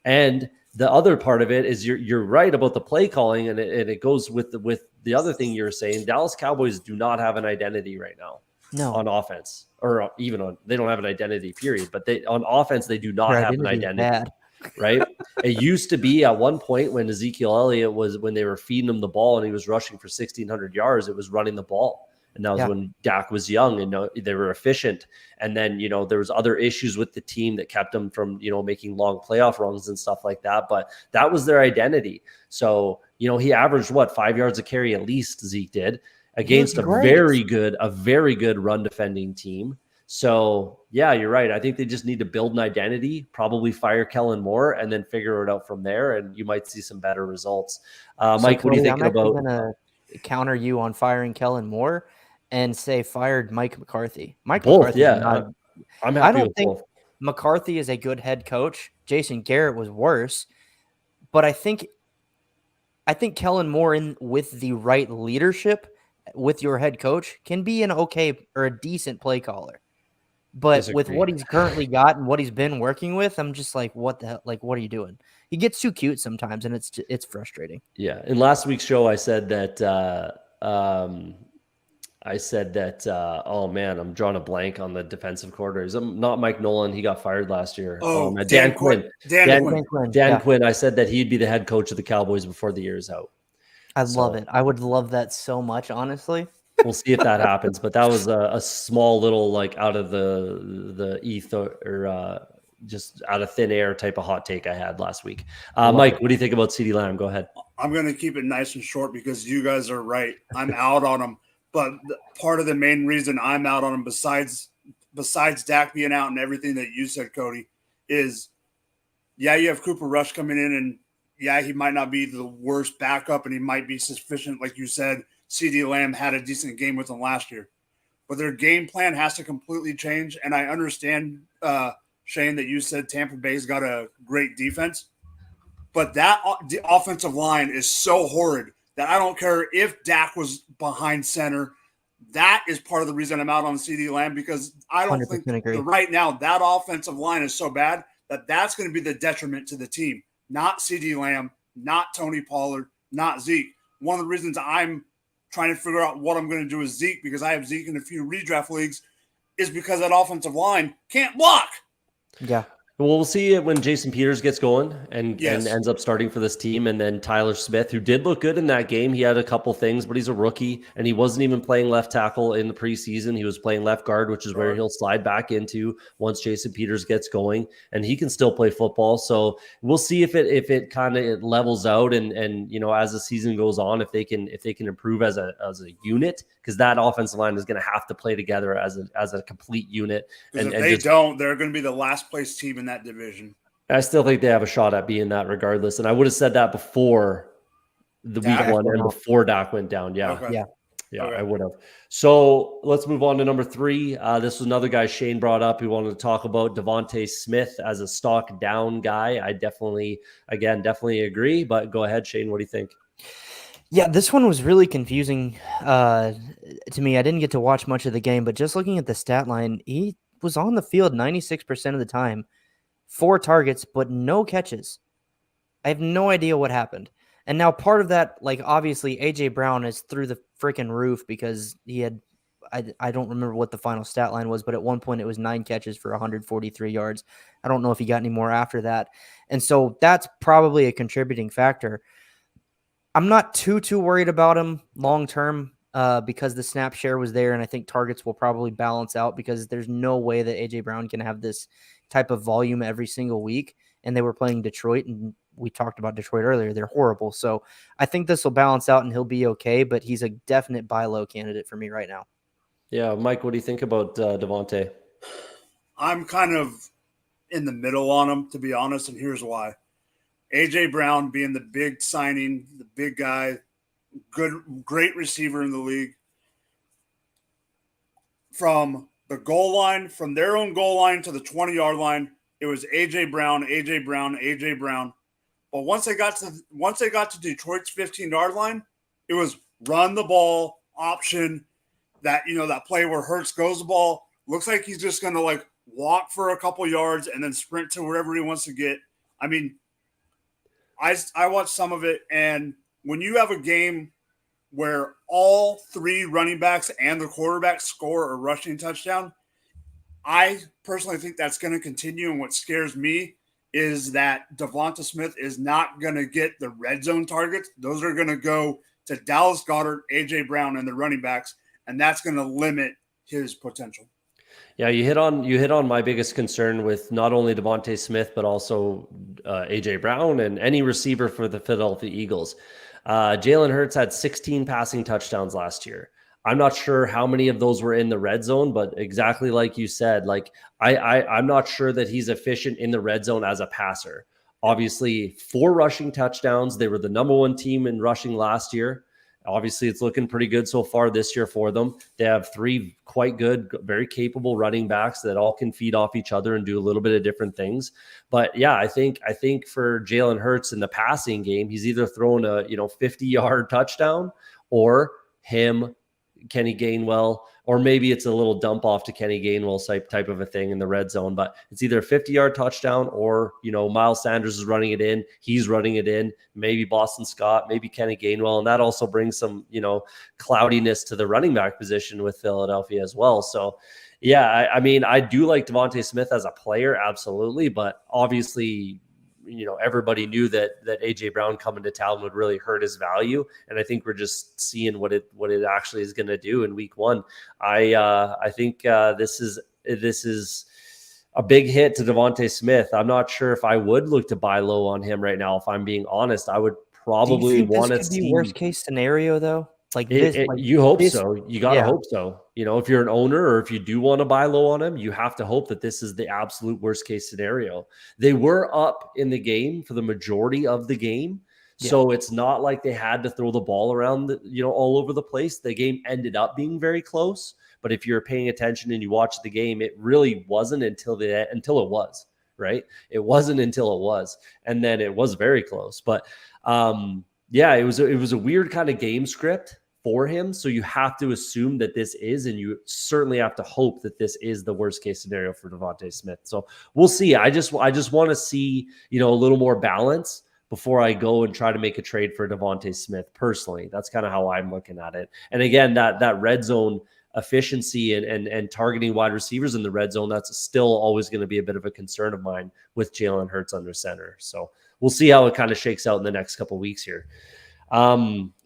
And the other part of it is you're right about the play calling, and it goes with the other thing you're saying. Dallas Cowboys do not have an identity right now. no. On offense, or even on, they don't have an identity, period. But on offense, they do not Their have an identity is identity, bad. right? It used to be at one point when Ezekiel Elliott when they were feeding him the ball and he was rushing for 1,600 yards, it was running the ball. And that was when Dak was young and they were efficient. And then, there was other issues with the team that kept them from, making long playoff runs and stuff like that. But that was their identity. So, he averaged 5 yards a carry at least, Zeke did, against a very good run defending team. So yeah, you're right. I think they just need to build an identity, probably fire Kellen Moore, and then figure it out from there. And you might see some better results. Mike, what are you thinking about? I'm going to counter you on firing Kellen Moore and say fired Mike McCarthy. Both, yeah. I'm happy. I don't with think both. McCarthy is a good head coach. Jason Garrett was worse, but I think Kellen Moore, with the right leadership with your head coach, can be an okay or a decent play caller. But with what he's currently got and what he's been working with, I'm just like, what the hell? Like, what are you doing? He gets too cute sometimes, and it's frustrating. Yeah. In last week's show, I said that oh man, I'm drawing a blank on the defensive coordinators. Not Mike Nolan. He got fired last year. Oh, Dan Quinn. Dan Quinn. I said that he'd be the head coach of the Cowboys before the year is out. I love it. I would love that so much, honestly. We'll see if that happens. But that was a small little, like, out of the ether, or just out of thin air type of hot take I had last week. Mike, what do you think about CeeDee Lamb? Go ahead. I'm going to keep it nice and short because you guys are right. I'm out on him. But part of the main reason I'm out on him, besides Dak being out and everything that you said, Cody, is, you have Cooper Rush coming in, and he might not be the worst backup, and he might be sufficient. Like you said, CeeDee Lamb had a decent game with them last year. But their game plan has to completely change, and I understand, Shane, that you said Tampa Bay's got a great defense. But the offensive line is so horrid that I don't care if Dak was behind center. That is part of the reason I'm out on CeeDee Lamb, because I don't think right now that offensive line is so bad that that's going to be the detriment to the team. Not CeeDee Lamb, not Tony Pollard, not Zeke. One of the reasons I'm trying to figure out what I'm going to do with Zeke, because I have Zeke in a few redraft leagues, is because that offensive line can't block. Yeah. Well, we'll see it when Jason Peters gets going and ends up starting for this team. And then Tyler Smith, who did look good in that game. He had a couple things, but he's a rookie, and he wasn't even playing left tackle in the preseason. He was playing left guard, which is where he'll slide back into once Jason Peters gets going, and he can still play football. So we'll see if it kind of levels out, and as the season goes on, if they can improve as a unit, because that offensive line is going to have to play together as a complete unit. And if they don't, they're going to be the last place team in that division. I still think they have a shot at being that regardless. And I would have said that before the week one and before Dak went down. Yeah. Okay. Yeah, okay. I would have. So let's move on to number 3. This was another guy Shane brought up. We wanted to talk about Devonte Smith as a stock down guy. I definitely agree. But go ahead, Shane. What do you think? Yeah, this one was really confusing to me. I didn't get to watch much of the game, but just looking at the stat line, he was on the field 96% of the time, 4 targets, but no catches. I have no idea what happened. And now part of that, like, obviously AJ Brown is through the freaking roof because he had, I don't remember what the final stat line was, but at one point it was 9 catches for 143 yards. I don't know if he got any more after that. And so that's probably a contributing factor. I'm not too worried about him long-term because the snap share was there, and I think targets will probably balance out because there's no way that A.J. Brown can have this type of volume every single week, and they were playing Detroit, and we talked about Detroit earlier. They're horrible. So I think this will balance out, and he'll be okay, but he's a definite buy low candidate for me right now. Yeah, Mike, what do you think about Devonte? I'm kind of in the middle on him, to be honest, and here's why. A.J. Brown being the big signing, the big guy, great receiver in the league. From the goal line, from their own goal line to the 20-yard line, it was A.J. Brown, A.J. Brown, A.J. Brown. But once they got to Detroit's 15-yard line, it was run the ball, option, that play where Hurts goes the ball. Looks like he's just going to like walk for a couple yards and then sprint to wherever he wants to get. I mean, I watched some of it, and when you have a game where all three running backs and the quarterback score a rushing touchdown, I personally think that's going to continue. And what scares me is that Devonte Smith is not going to get the red zone targets. Those are going to go to Dallas Goedert, A.J. Brown, and the running backs, and that's going to limit his potential. Yeah, you hit on my biggest concern with not only Devonte Smith, but also A.J. Brown and any receiver for the Philadelphia Eagles. Jalen Hurts had 16 passing touchdowns last year. I'm not sure how many of those were in the red zone, but exactly like you said, like I'm not sure that he's efficient in the red zone as a passer. Obviously, 4 rushing touchdowns. They were the number 1 team in rushing last year. Obviously, it's looking pretty good so far this year for them. They have 3 quite good, very capable running backs that all can feed off each other and do a little bit of different things. But yeah, I think for Jalen Hurts in the passing game, he's either throwing a 50-yard touchdown or him, Kenny Gainwell, or maybe it's a little dump off to Kenny Gainwell type of a thing in the red zone. But it's either a 50-yard touchdown or, Miles Sanders is running it in. He's running it in. Maybe Boston Scott, maybe Kenny Gainwell. And that also brings some, cloudiness to the running back position with Philadelphia as well. So, yeah, I mean, I do like Devonte Smith as a player, absolutely. But obviously, everybody knew that A.J. Brown coming to town would really hurt his value. And I think we're just seeing what it actually is going to do in week 1. I think this is a big hit to Devonte Smith. I'm not sure if I would look to buy low on him right now. If I'm being honest, I would probably want to see worst case scenario though. You hope so. You got to hope so. If you're an owner or if you do want to buy low on him, you have to hope that this is the absolute worst case scenario. They were up in the game for the majority of the game. Yeah. So it's not like they had to throw the ball around, all over the place. The game ended up being very close. But if you're paying attention and you watch the game, it really wasn't until it was, right? It wasn't until it was. And then it was very close. But yeah, it was a weird kind of game script for him. So you have to assume that this is, and you certainly have to hope that this is the worst case scenario for Devonte Smith. So we'll see. I just want to see, a little more balance before I go and try to make a trade for Devonte Smith personally. That's kind of how I'm looking at it. And again, that red zone efficiency and targeting wide receivers in the red zone, that's still always going to be a bit of a concern of mine with Jalen Hurts under center. So we'll see how it kind of shakes out in the next couple of weeks here.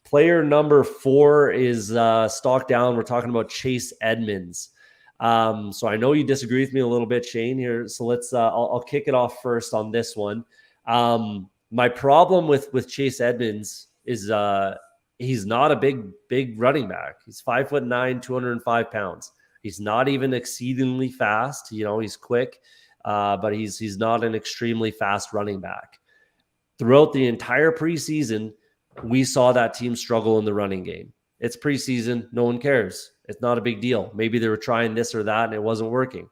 Player number 4 is stock down. We're talking about Chase Edmonds. So I know you disagree with me a little bit, Shane, here. So let's I'll kick it off first on this one. My problem with Chase Edmonds is he's not a big running back. He's 5'9", 205 pounds. He's not even exceedingly fast. He's quick, but he's not an extremely fast running back. Throughout the entire preseason, we saw that team struggle in the running game. It's preseason. No one cares. It's not a big deal. Maybe they were trying this or that and it wasn't working.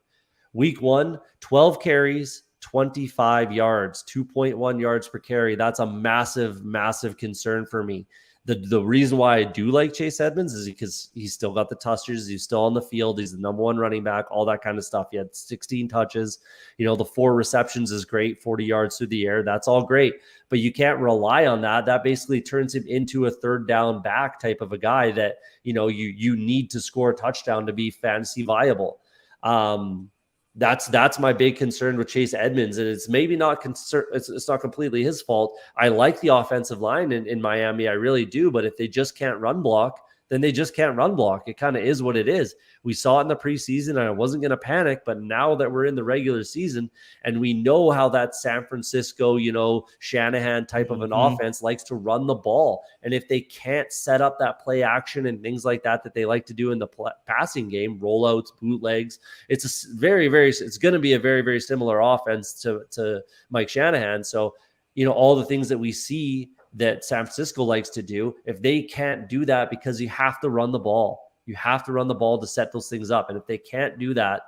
Week 1, 12 carries, 25 yards, 2.1 yards per carry. That's a massive, massive concern for me. The reason why I do like Chase Edmonds is because he's still got the touches. He's still on the field. He's the number 1 running back, all that kind of stuff. He had 16 touches. The 4 receptions is great, 40 yards through the air. That's all great. But you can't rely on that. That basically turns him into a third down back type of a guy that, you need to score a touchdown to be fantasy viable. That's my big concern with Chase Edmonds, and it's maybe not it's not completely his fault. I like the offensive line in Miami, I really do, but if they just can't run block, then they just can't run block. It kind of is what it is. We saw it in the preseason, and I wasn't going to panic, but now that we're in the regular season and we know how that San Francisco, Shanahan type of an offense likes to run the ball, and if they can't set up that play action and things like that they like to do in the passing game, rollouts, bootlegs, it's going to be a very, very similar offense to Mike Shanahan. So, all the things that we see that San Francisco likes to do, if they can't do that, because you have to run the ball. You have to run the ball to set those things up. And if they can't do that,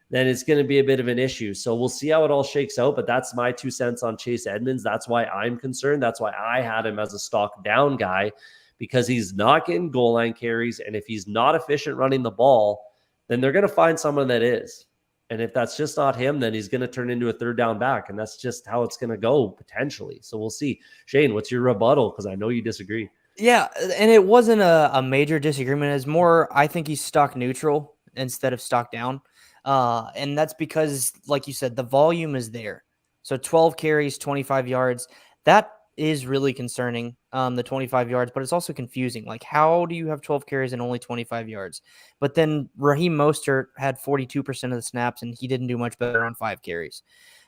then it's going to be a bit of an issue. So we'll see how it all shakes out. But that's my 2 cents on Chase Edmonds. That's why I'm concerned. That's why I had him as a stock down guy, because he's not getting goal line carries. And if he's not efficient running the ball, then they're going to find someone that is. And if that's just not him, then he's going to turn into a third down back. And that's just how it's going to go potentially. So we'll see. Shane, what's your rebuttal? Because I know you disagree. Yeah, and it wasn't a major disagreement. It's more, I think he's stock neutral instead of stock down. And that's because, like you said, the volume is there. So 12 carries, 25 yards. That is really concerning, the 25 yards, but it's also confusing. Like, how do you have 12 carries and only 25 yards? But then Raheem Mostert had 42% of the snaps, and he didn't do much better on 5 carries.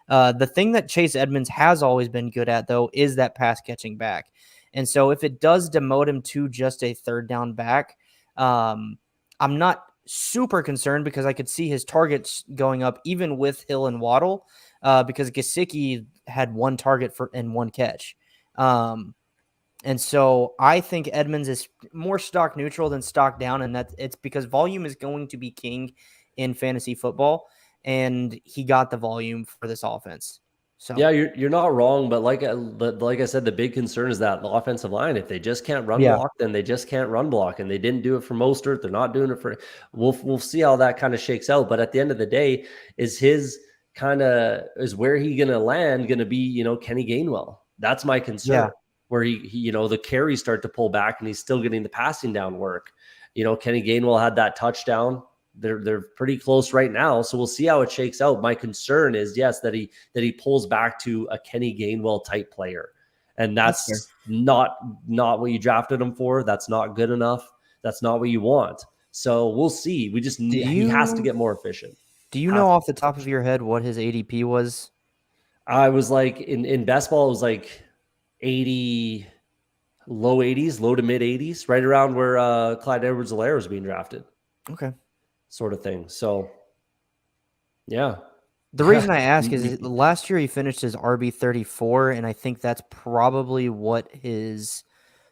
The thing that Chase Edmonds has always been good at, though, is that pass catching back. And so if it does demote him to just a third down back, I'm not super concerned, because I could see his targets going up even with Hill and Waddle, because Gesicki had 1 target and 1 catch. And so I think Edmonds is more stock neutral than stock down, and it's because volume is going to be king in fantasy football, and he got the volume for this offense. So yeah, you're not wrong, but like I said, the big concern is that the offensive line. If they just can't run block, then they just can't run block, and they didn't do it for Mostert. They're not doing it for. We'll see how that kind of shakes out. But at the end of the day, is where he going to land going to be? Kenny Gainwell. That's my concern. Yeah. Where he the carries start to pull back, and he's still getting the passing down work. Kenny Gainwell had that touchdown. They're pretty close right now, so we'll see how it shakes out. My concern is, yes, that he pulls back to a Kenny Gainwell type player, and that's not what you drafted him for. That's not good enough. That's not what you want. So we'll see. We just need he has to get more efficient. Do you know off the top of your head what his ADP was? I was like in best ball, it was like 80, low 80s, low to mid 80s, right around where Clyde Edwards-Helaire was being drafted. Okay. Sort of thing. So, yeah. The reason I ask is last year he finished his RB34, and I think that's probably what his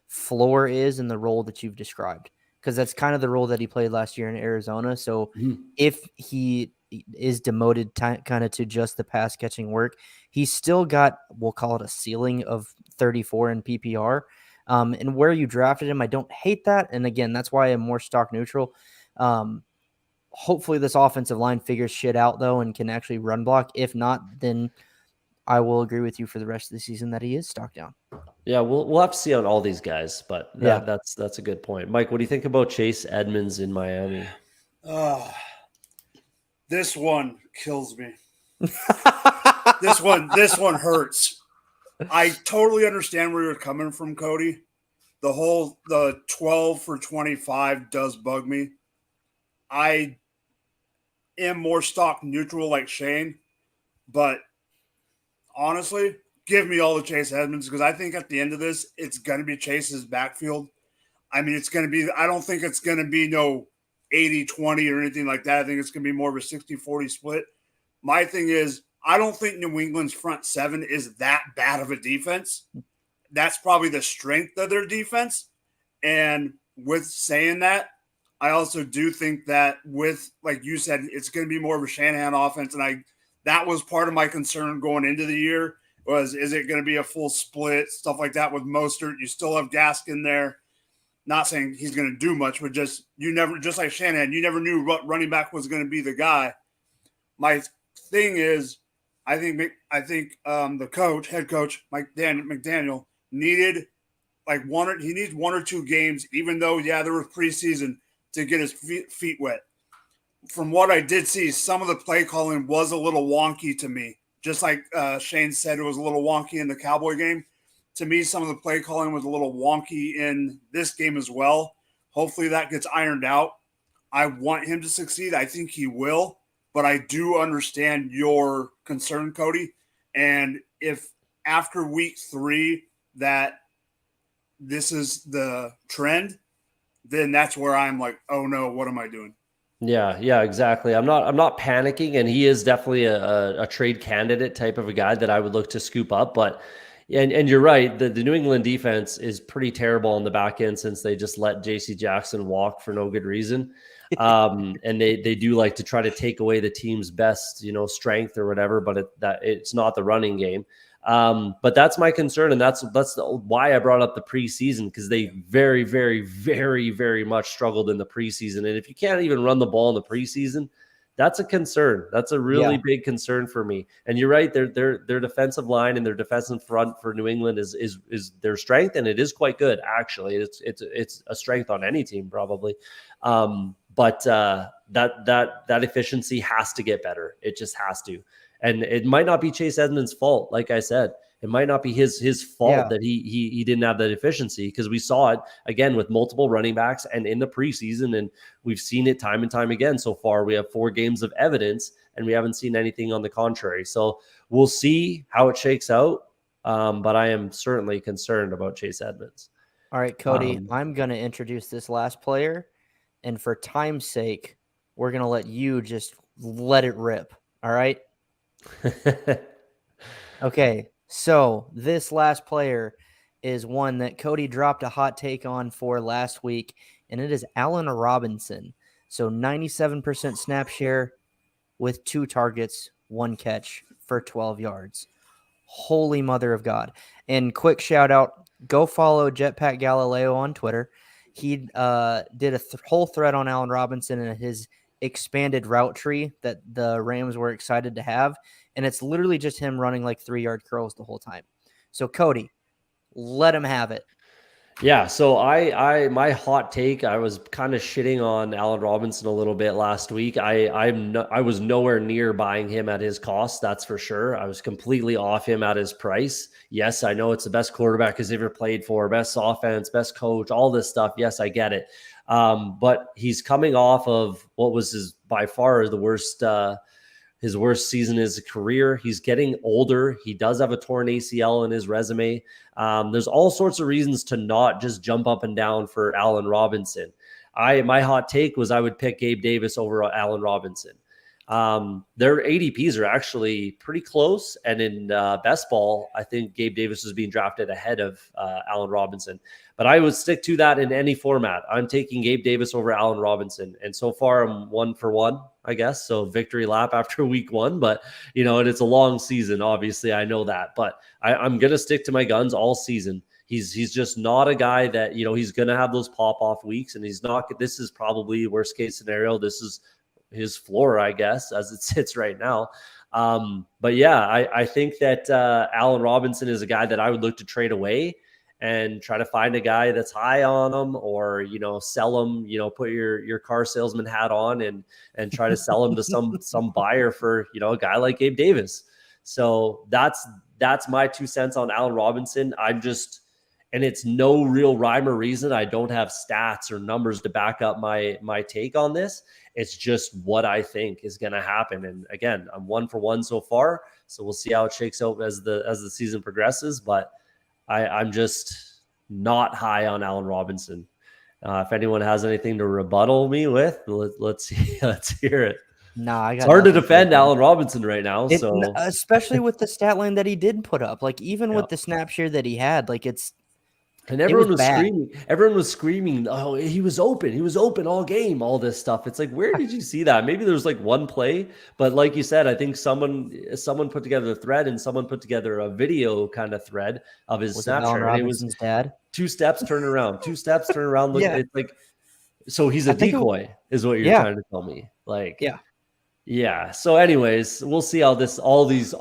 floor is in the role that you've described, because that's kind of the role that he played last year in Arizona. So if he is demoted kind of to just the pass catching work, he's still got, we'll call it a ceiling of 34 in PPR. And where you drafted him, I don't hate that. And again, that's why I'm more stock neutral. Hopefully this offensive line figures shit out, though, and can actually run block. If not, then I will agree with you for the rest of the season that he is stock down. Yeah, we'll have to see on all these guys, but that's a good point. Mike, what do you think about Chase Edmonds in Miami? This one kills me. This one hurts. I totally understand where you're coming from, Cody. The 12 for 25 does bug me. I am more stock neutral like Shane, but honestly, give me all the Chase Edmonds, because I think at the end of this, it's going to be Chase's backfield. I mean, I don't think it's going to be no 80-20 or anything like that. I think it's going to be more of a 60-40 split. My thing is, I don't think New England's front seven is that bad of a defense. That's probably the strength of their defense. And with saying that, I also do think that with, like you said, it's going to be more of a Shanahan offense. And that was part of my concern going into the year was, is it going to be a full split, stuff like that with Mostert? You still have Gaskin there. Not saying he's going to do much, but just like Shanahan, you never knew what running back was going to be the guy. My thing is, I think the head coach, Mike McDaniel, needed he needs 1 or 2 games, even though, there was preseason, to get his feet wet. From what I did see, some of the play calling was a little wonky to me. Just like Shane said, it was a little wonky in the Cowboy game. To me, some of the play calling was a little wonky in this game as well. Hopefully that gets ironed out. I want him to succeed. I think he will. But I do understand your concern, Cody. And if after week 3 that this is the trend, then that's where I'm like, oh no, what am I doing? Yeah, exactly. I'm not panicking, and he is definitely a trade candidate type of a guy that I would look to scoop up. But And you're right. The New England defense is pretty terrible on the back end since they just let J.C. Jackson walk for no good reason. And they do like to try to take away the team's best, strength or whatever, but it's not the running game. But that's my concern, and that's why I brought up the preseason, because they very, very, very, very much struggled in the preseason. And if you can't even run the ball in the preseason, that's a concern. That's a really big concern for me. And you're right, their defensive line and their defensive front for New England is their strength, and it is quite good actually. It's a strength on any team probably. But that efficiency has to get better. It just has to. And it might not be Chase Edmonds' fault. Like I said, it might not be his fault that he didn't have that efficiency, because we saw it again with multiple running backs and in the preseason, and we've seen it time and time again so far. We have 4 games of evidence, and we haven't seen anything on the contrary. So we'll see how it shakes out. But I am certainly concerned about Chase Edmonds. All right, Cody, I'm going to introduce this last player, and for time's sake, we're going to let you just let it rip. All right. Okay, so this last player is one that Cody dropped a hot take on for last week, and it is Allen Robinson. So 97% snap share with 2 targets, 1 catch for 12 yards. Holy mother of God. And quick shout out, go follow Jetpack Galileo on Twitter. He did a whole thread on Allen Robinson and his expanded route tree that the Rams were excited to have, and it's literally just him running like 3-yard curls the whole time. So Cody, let him have it. Yeah, so my hot take, I was kind of shitting on Allen Robinson a little bit last week. I was nowhere near buying him at his cost, that's for sure. I was completely off him at his price. Yes, I know it's the best quarterback he's ever played for, best offense, best coach, all this stuff. Yes, I get it. But he's coming off of what was by far the worst his worst season in his career. He's getting older. He does have a torn ACL in his resume. There's all sorts of reasons to not just jump up and down for Allen Robinson. My hot take was I would pick Gabe Davis over Allen Robinson. Their ADPs are actually pretty close. And in best ball, I think Gabe Davis is being drafted ahead of Allen Robinson. But I would stick to that in any format. I'm taking Gabe Davis over Allen Robinson. And so far I'm 1 for 1, I guess. So victory lap after week 1, but and it's a long season. Obviously I know that, but I'm going to stick to my guns all season. He's just not a guy that, he's going to have those pop off weeks, and this is probably worst case scenario. This is his floor, I guess, as it sits right now. But yeah, I think that Allen Robinson is a guy that I would look to trade away and try to find a guy that's high on him, or, sell him, put your car salesman hat on and try to sell him to some buyer for, a guy like Gabe Davis. So that's my 2 cents on Allen Robinson. And it's no real rhyme or reason. I don't have stats or numbers to back up my take on this. It's just what I think is going to happen. And again, I'm 1 for 1 so far, so we'll see how it shakes out as the season progresses. But I'm just not high on Allen Robinson. If anyone has anything to rebuttal me with, let's hear it. Nah, it's hard to defend Allen Robinson right now. Especially with the stat line that he did put up, like even with the snap share that he had, like and everyone was screaming. Everyone was screaming, oh, he was open. He was open all game, all this stuff. It's like, where did you see that? Maybe there was like one play, but like you said, I think someone put together a thread, and someone put together a video kind of thread of his snap share. And it was dad. 2 steps, turn around, 2 steps, turn around. Look, it's like, so he's a decoy is what you're trying to tell me. Like, yeah. So anyways, we'll see how all these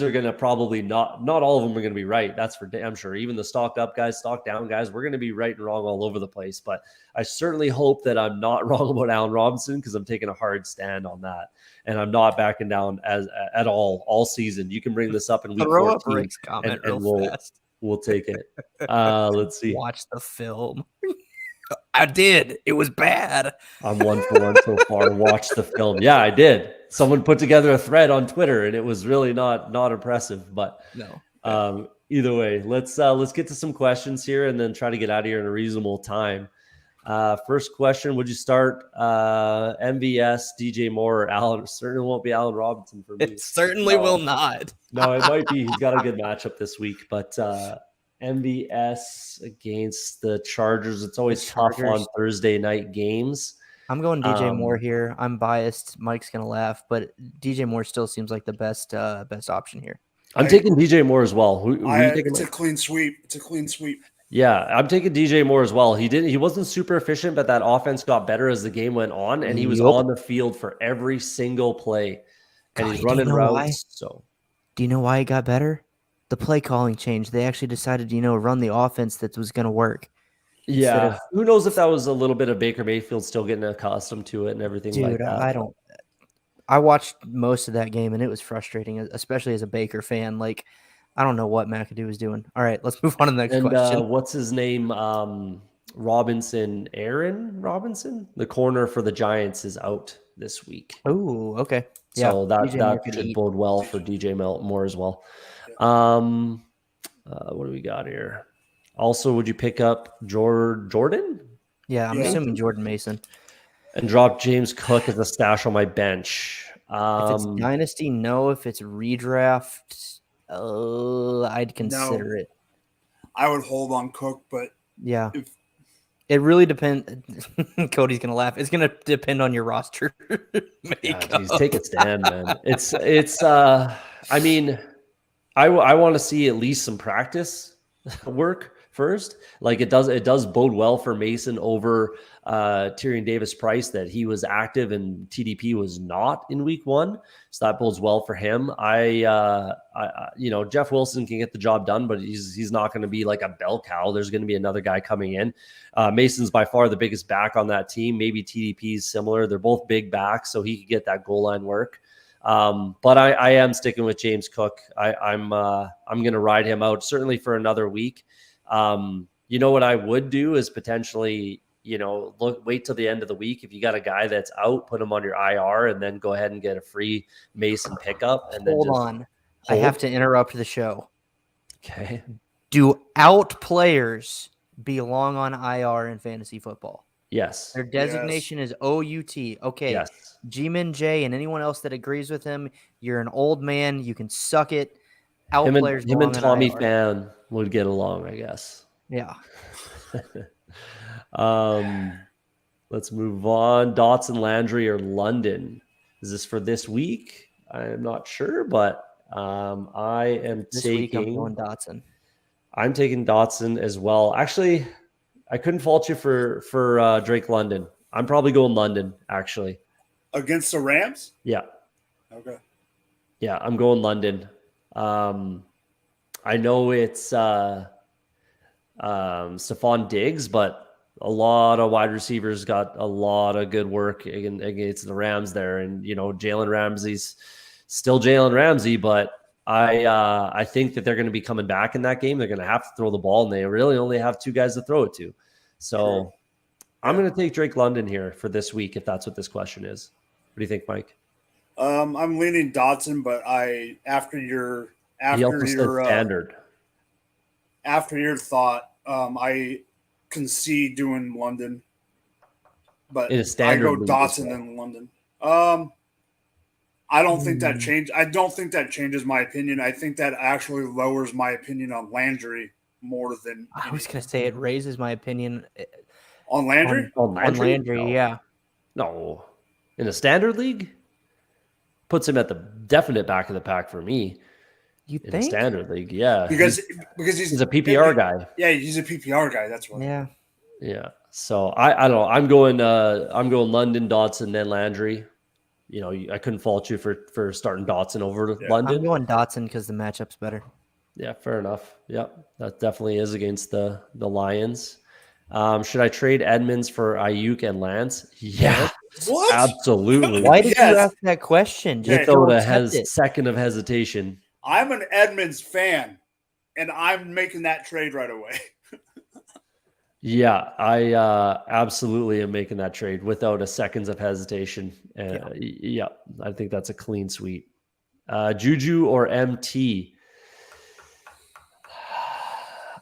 are going to probably not all of them are going to be right. That's for damn sure. Even the stocked up guys, stocked down guys, we're going to be right and wrong all over the place. But I certainly hope that I'm not wrong about Allen Robinson, because I'm taking a hard stand on that. And I'm not backing down at all season. You can bring this up in week 14 and we'll take it. Let's see. Watch the film. I did. It was bad. I'm 1 for 1 so far. Watch the film. Yeah, I did. Someone put together a thread on Twitter, and it was really not impressive. But either way, let's get to some questions here and then try to get out of here in a reasonable time. First question: would you start MVS, DJ Moore, or Allen? It certainly won't be Allen Robinson for me. It certainly will not. No, it might be. He's got a good matchup this week, but MVS against the Chargers. It's always tough on Thursday night games. I'm going DJ Moore here. I'm biased. Mike's gonna laugh, but DJ Moore still seems like the best option here. I'm taking DJ Moore as well. It's a clean sweep. It's a clean sweep. Yeah, I'm taking DJ Moore as well. He wasn't super efficient, but that offense got better as the game went on, and he was on the field for every single play, and he's running routes. Why? So, do you know why it got better? The play calling changed. They actually decided, run the offense that was going to work. Yeah, who knows if that was a little bit of Baker Mayfield still getting accustomed to it and everything like that. I watched most of that game, and it was frustrating, especially as a Baker fan. Like, I don't know what McAdoo was doing. All right, let's move on to the next question. What's his name? Robinson, Aaron Robinson, the corner for the Giants, is out this week. Oh, okay. So that should bode well for DJ Moore as well. What do we got here? Also, would you pick up Jordan? Yeah, I'm assuming Jordan Mason. And drop James Cook as a stash on my bench. If it's Dynasty, no. If it's redraft, I'd consider it. I would hold on Cook, but yeah. It really depends. Cody's going to laugh. It's going to depend on your roster. Take a stand, man. I mean, I want to see at least some practice work first. Like it does bode well for Mason over Tyrion Davis-Price that he was active and TDP was not in week 1. So that bodes well for him. Jeff Wilson can get the job done, but he's not going to be like a bell cow. There's going to be another guy coming in. Mason's by far the biggest back on that team. Maybe TDP is similar. They're both big backs, so he could get that goal line work. But I am sticking with James Cook. I'm going to ride him out certainly for another week. What I would do is potentially, wait till the end of the week. If you got a guy that's out, put him on your IR and then go ahead and get a free Mason pickup. And hold on. I have to interrupt the show. Okay. Do out players belong on IR in fantasy football? Yes. Their designation is OUT. Okay. Yes. G-Man J and anyone else that agrees with him, you're an old man. You can suck it. Out him players and Tommy Fan would get along, I guess. Yeah. Let's move on. Dotson, Landry, or London. Is this for this week? I'm not sure, but I am taking. I'm going Dotson. I'm taking Dotson as well. Actually, I couldn't fault you for Drake London. I'm probably going London, actually. Against the Rams? Yeah. Okay. Yeah, I'm going London. I know it's Stephon Diggs, but a lot of wide receivers got a lot of good work against the Rams there. And, Jalen Ramsey's still Jalen Ramsey, but I think that they're going to be coming back in that game. They're going to have to throw the ball, and they really only have 2 guys to throw it to. So I'm going to take Drake London here for this week, if that's what this question is. What do you think, Mike? I'm leaning Dotson, but after your thought, I concede doing London, but in a standard I go Dotson in London. I don't think that change. I don't think that changes my opinion. I think that actually lowers my opinion on Landry more than. I was going to say it raises my opinion on Landry. On Landry, no. Yeah. No, in a standard league, puts him at the definite back of the pack for me. You in think? A standard league, yeah, because he's a PPR guy. Yeah, he's a PPR guy. That's what. Yeah. So I don't know. I'm going London, Dotson, then Landry. I couldn't fault you for starting Dotson over London. I'm going Dotson because the matchup's better. Yeah, fair enough. Yep, that definitely is against the Lions. Should I trade Edmonds for Ayuk and Lance? Yeah, what? Absolutely. Why did you ask that question? Just throw a second of hesitation. I'm an Edmonds fan, and I'm making that trade right away. Yeah, I absolutely am making that trade without a seconds of hesitation. Yeah, I think that's a clean sweep. Juju or MT?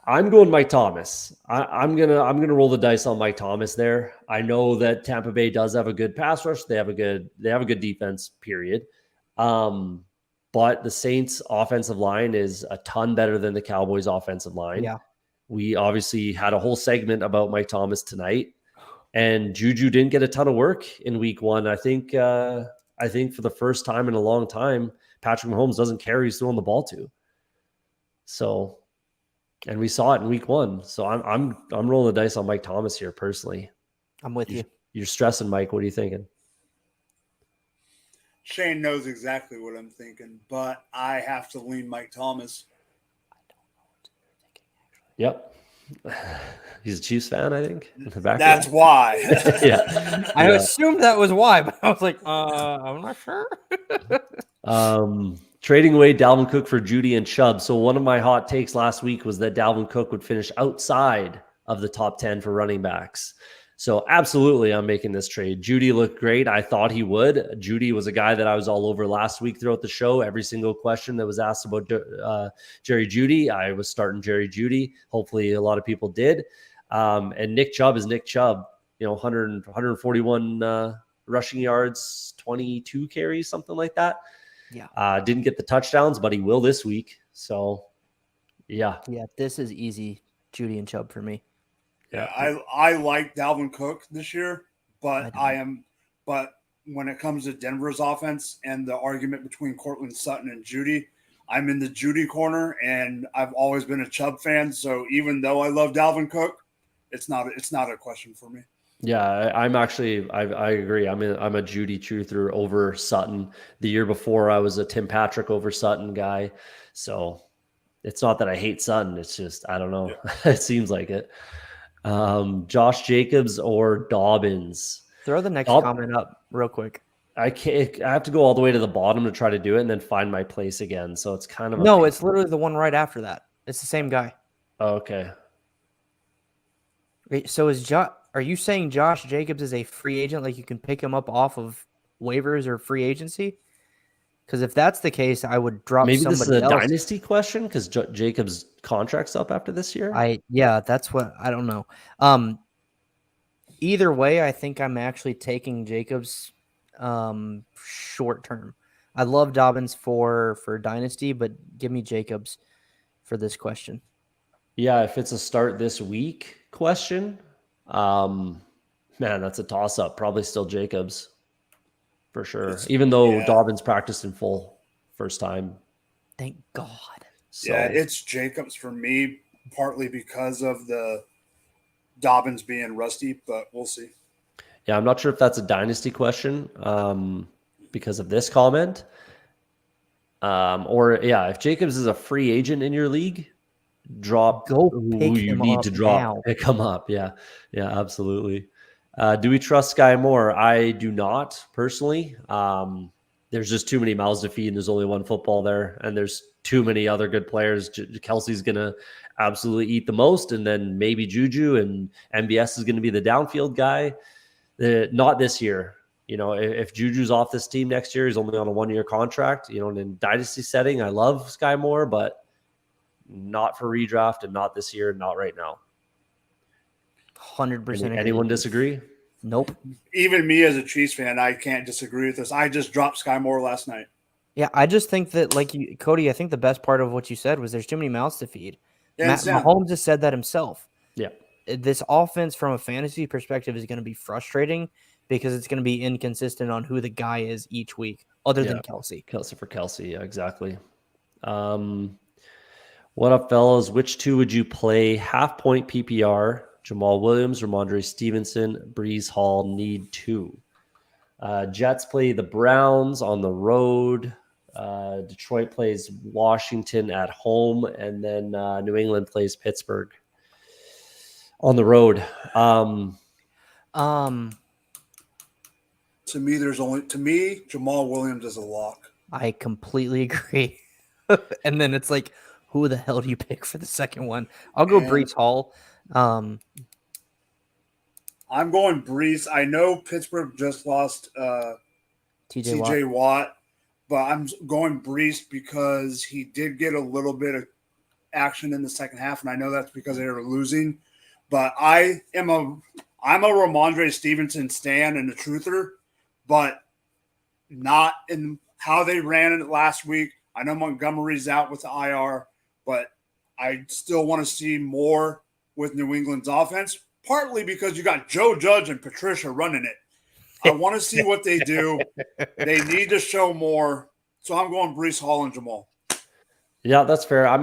I'm going Mike Thomas. I'm gonna roll the dice on Mike Thomas there. I know that Tampa Bay does have a good pass rush. They have a good defense. Period. But the Saints' offensive line is a ton better than the Cowboys' offensive line. Yeah. We obviously had a whole segment about Mike Thomas tonight, and Juju didn't get a ton of work in Week 1. I think for the first time in a long time, Patrick Mahomes doesn't care who he's throwing the ball to. So. And we saw it in Week 1. So I'm rolling the dice on Mike Thomas here personally. I'm with you. You're stressing, Mike. What are you thinking? Shane knows exactly what I'm thinking, but I have to lean Mike Thomas. Yep. He's a Chiefs fan, I think. In the back That's why. Yeah. I assumed that was why, but I was like, I'm not sure. Trading away Dalvin Cook for Judy and Chubb. So one of my hot takes last week was that Dalvin Cook would finish outside of the top 10 for running backs. So absolutely, I'm making this trade. Judy looked great. I thought he would. Judy was a guy that I was all over last week throughout the show. Every single question that was asked about Jerry Judy, I was starting Jerry Judy. Hopefully a lot of people did. And Nick Chubb is Nick Chubb. 141 rushing yards, 22 carries, something like that. Yeah. Didn't get the touchdowns, but he will this week. So, yeah. Yeah, this is easy Judy and Chubb for me. Yeah, I like Dalvin Cook this year, but but when it comes to Denver's offense and the argument between Cortland Sutton and Judy, I'm in the Judy corner, and I've always been a Chubb fan. So even though I love Dalvin Cook, it's not a question for me. Yeah, I'm actually I agree. I'm a Judy truther over Sutton. The year before, I was a Tim Patrick over Sutton guy. So it's not that I hate Sutton. It's just I don't know. Yeah. It seems like it. Josh Jacobs or Dobbins. Throw the next comment up real quick. I have to go all the way to the bottom to try to do it and then find my place again. So it's kind of it's literally the one right after that. It's the same guy. Oh, okay. Wait, so are you saying Josh Jacobs is a free agent? Like you can pick him up off of waivers or free agency? Because if that's the case, I would drop maybe somebody this is a else. dynasty question because Jacobs' contract's up after this year. That's what I don't know. Either way, I think I'm actually taking Jacobs short term. I love Dobbins for dynasty, but give me Jacobs for this question. Yeah, if it's a start this week question, man, that's a toss up. Probably still Jacobs. For sure. Even though Dobbins practiced in full first time. Thank God. So, yeah, it's Jacobs for me, partly because of the Dobbins being rusty, but we'll see. Yeah, I'm not sure if that's a dynasty question because of this comment. If Jacobs is a free agent in your league, pick him up. Yeah, absolutely. Do we trust Sky Moore? I do not personally. There's just too many mouths to feed, and there's only one football there, and there's too many other good players. Kelsey's going to absolutely eat the most, and then maybe Juju, and MBS is going to be the downfield guy. Not this year. If Juju's off this team next year, he's only on a 1-year contract. In a dynasty setting, I love Sky Moore, but not for redraft, and not this year, not right now. 100%. Anyone disagree? Nope. Even me as a Chiefs fan, I can't disagree with this. I just dropped Sky Moore last night. Yeah, I just think that, Cody, I think the best part of what you said was there's too many mouths to feed. Yeah, Mahomes has said that himself. Yeah. This offense from a fantasy perspective is going to be frustrating because it's going to be inconsistent on who the guy is each week, other than Kelsey. Kelsey, yeah, exactly. What up, fellas? Which two would you play? Half-point PPR, Jamal Williams, Ramondre Stevenson, Breeze Hall, need 2. Jets play the Browns on the road. Detroit plays Washington at home, and then New England plays Pittsburgh on the road. To me, Jamal Williams is a lock. I completely agree. And then it's like, who the hell do you pick for the second one? I'll go Breece Hall. I'm going Breece. I know Pittsburgh just lost TJ Watt, but I'm going Breece because he did get a little bit of action in the second half, and I know that's because they were losing. But I'm a Ramondre Stevenson stan and a truther, but not in how they ran it last week. I know Montgomery's out with the IR, but I still want to see more with New England's offense, partly because you got Joe Judge and Patricia running it. I want to see what they do. They need to show more. So I'm going Breece Hall and Jamal. Yeah, that's fair. I'm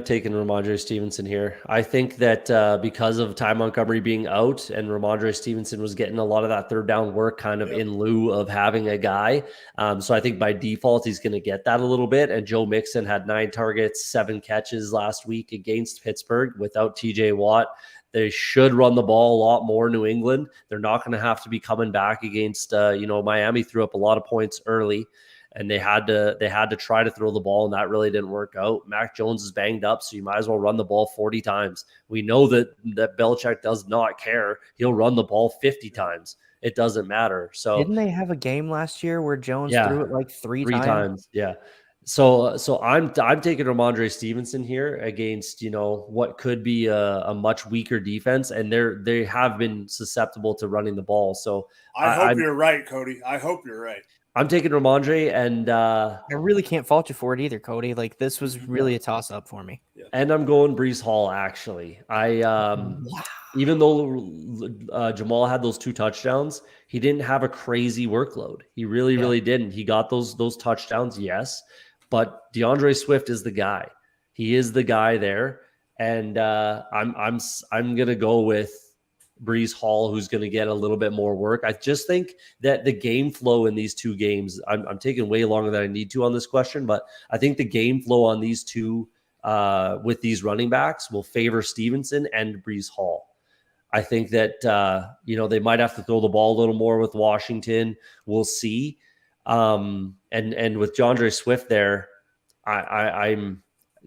taking Ramondre Stevenson here. I think that because of Ty Montgomery being out and Ramondre Stevenson was getting a lot of that third down work kind of in lieu of having a guy. So I think by default, he's going to get that a little bit. And Joe Mixon had 9 targets, 7 catches last week against Pittsburgh without TJ Watt. They should run the ball a lot more, New England. They're not going to have to be coming back against, Miami threw up a lot of points early. And they had to try to throw the ball, and that really didn't work out. Mac Jones is banged up, so you might as well run the ball 40 times. We know that Belichick does not care. He'll run the ball 50 times. It doesn't matter. So didn't they have a game last year where Jones threw it like three times? Yeah. So I'm taking Ramondre Stevenson here against what could be a much weaker defense, and they have been susceptible to running the ball. So I hope you're right, Cody. I hope you're right. I'm taking Ramondre, and I really can't fault you for it either, Cody. Like, this was really a toss-up for me. And I'm going Breece Hall, actually. Even though Jamal had those 2 touchdowns, he didn't have a crazy workload. He really didn't. He got those touchdowns, yes, but DeAndre Swift is the guy. He is the guy there, and I'm gonna go with Breece Hall, who's going to get a little bit more work. I just think that the game flow in these 2 games, I'm taking way longer than I need to on this question, but I think the game flow on these 2 with these running backs will favor Stevenson and Breece Hall. I think that, they might have to throw the ball a little more with Washington. We'll see. And with DeAndre Swift there,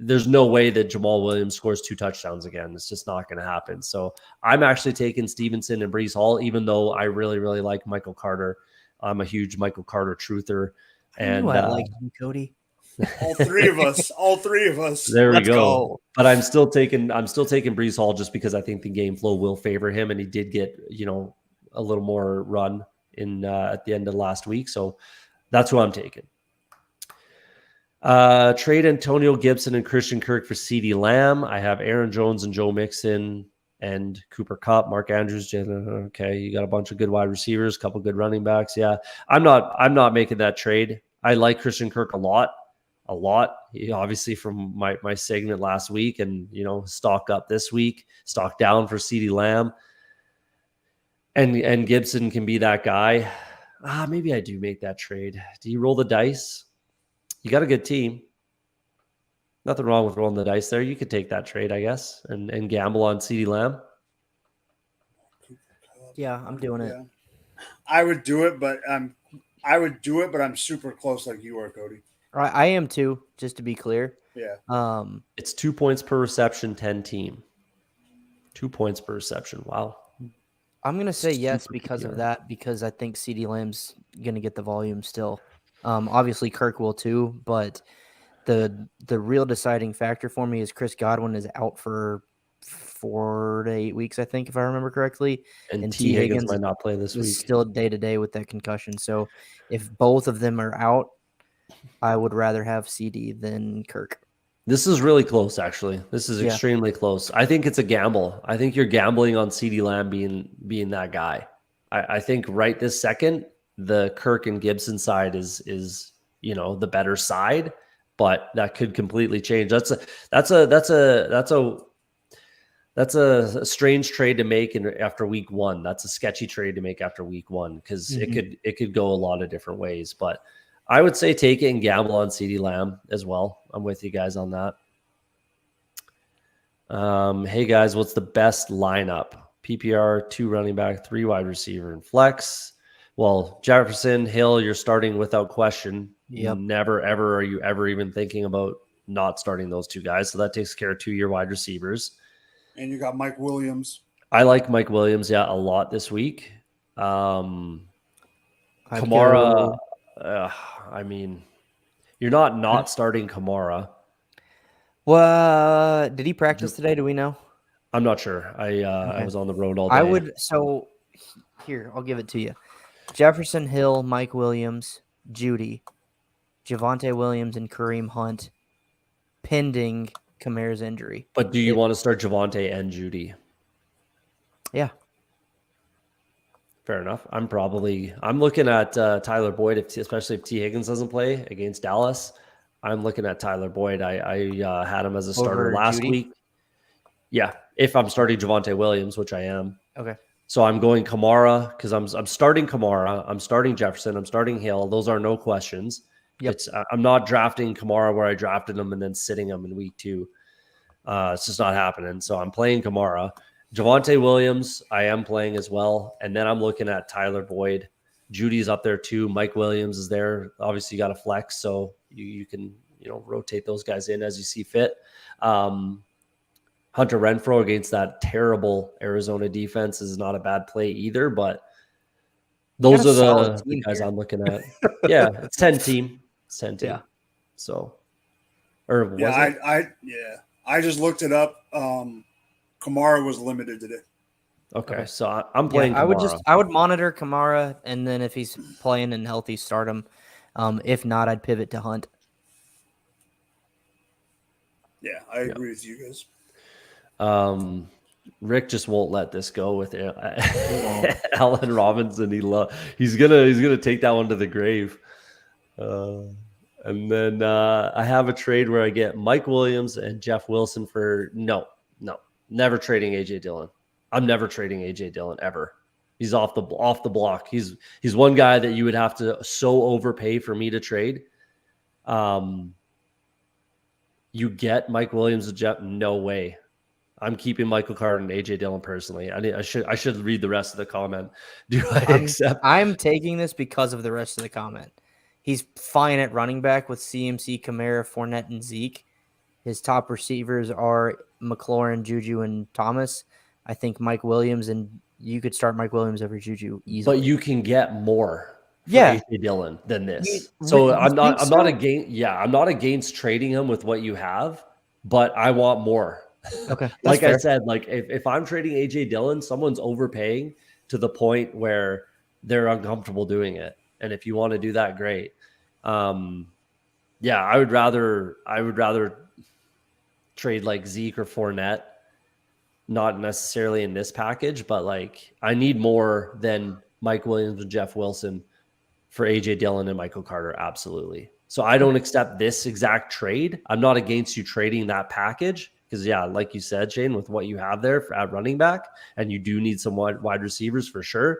there's no way that Jamal Williams scores 2 touchdowns again. It's just not going to happen. So I'm actually taking Stevenson and Breece Hall, even though I really, really like Michael Carter. I'm a huge Michael Carter truther. And I like him, Cody. All three of us. There we go. But I'm still taking Breece Hall just because I think the game flow will favor him, and he did get a little more run in at the end of last week. So that's who I'm taking. Trade Antonio Gibson and Christian Kirk for CeeDee Lamb. I have Aaron Jones and Joe Mixon and Cooper Kupp, Mark Andrews. Okay, you got a bunch of good wide receivers, a couple good running backs. Yeah, I'm not making that trade. I like Christian Kirk a lot. He, obviously, from my segment last week, and stock up this week, stock down for CeeDee Lamb, and Gibson can be that guy. Maybe I do make that trade. Do you roll the dice? You got a good team. Nothing wrong with rolling the dice there. You could take that trade, I guess, and gamble on CeeDee Lamb. Yeah, I'm doing it. I would do it, but I'm super close like you are, Cody. I am too, just to be clear. Yeah. It's 2 points per reception, 10 team. 2 points per reception. Wow. I'm going to say yes because of that, because I think CeeDee Lamb's going to get the volume still. Obviously, Kirk will too, but the real deciding factor for me is Chris Godwin is out for 4 to 8 weeks, I think, if I remember correctly. And T. Higgins might not play this week. Still day-to-day with that concussion. So if both of them are out, I would rather have CD than Kirk. This is really close, actually. This is extremely close. I think it's a gamble. I think you're gambling on CeeDee Lamb being that guy. I think right this second, the Kirk and Gibson side is the better side, but that could completely change. That's a strange trade to make after week 1. That's a sketchy trade to make after week 1 because it could go a lot of different ways. But I would say take it and gamble on CeeDee Lamb as well. I'm with you guys on that. Hey guys, what's the best lineup? PPR, 2 running back, 3 wide receiver, and flex. Well, Jefferson, Hill, you're starting without question. Yep. Never, ever are you ever even thinking about not starting those 2 guys. So that takes care of 2 of your wide receivers. And you got Mike Williams. I like Mike Williams, a lot this week. Kamara, you're not starting Kamara. What did he practice today? Do we know? I'm not sure. I Okay. was on the road all day. I would. So here, I'll give it to you. Jefferson Hill, Mike Williams, Judy, Javonte Williams, and Kareem Hunt, pending Kamara's injury. But do you want to start Javonte and Judy? Yeah. Fair enough. I'm looking at Tyler Boyd, especially if T. Higgins doesn't play against Dallas. I'm looking at Tyler Boyd. I had him as a starter Over last Judy? week. Yeah, if I'm starting Javonte Williams, which I am. Okay. So I'm going Kamara because I'm starting Kamara. I'm starting Jefferson. I'm starting Hill. Those are no questions. Yep. I'm not drafting Kamara where I drafted him and then sitting him in week 2. It's just not happening. So I'm playing Kamara. Javonte Williams, I am playing as well. And then I'm looking at Tyler Boyd. Judy's up there too. Mike Williams is there. Obviously, you got a flex, so you can rotate those guys in as you see fit. Hunter Renfrow against that terrible Arizona defense is not a bad play either, but those are the guys I'm looking at. Yeah, it's 10 team. It's 10 team. Yeah. So, or was it? I just looked it up. Kamara was limited today. Okay, so I'm playing. Kamara. I would monitor Kamara, and then if he's playing and healthy, start him. If not, I'd pivot to Hunt. Yeah, I agree with you guys. Rick just won't let this go with Allen Robinson. He's gonna take that one to the grave. And then I have a trade where I get Mike Williams and Jeff Wilson for never trading AJ Dillon. I'm never trading AJ Dillon ever. He's off the block. He's one guy that you would have to so overpay for me to trade. You get Mike Williams and Jeff? No way. I'm keeping Michael Carter and AJ Dillon personally. I should read the rest of the comment. Do I accept? I'm taking this because of the rest of the comment. He's fine at running back with CMC, Kamara, Fournette, and Zeke. His top receivers are McLaurin, Juju, and Thomas. I think Mike Williams, and you could start Mike Williams over Juju easily. But you can get more for AJ Dillon than this. I'm not against trading him with what you have, but I want more. Okay. Like fair. I said, like if I'm trading AJ Dillon, someone's overpaying to the point where they're uncomfortable doing it. And if you want to do that, great. I would rather trade like Zeke or Fournette, not necessarily in this package, but like I need more than Mike Williams and Jeff Wilson for AJ Dillon and Michael Carter. Absolutely. So I don't accept this exact trade. I'm not against you trading that package because, like you said, Shane, with what you have there at running back, and you do need some wide receivers for sure,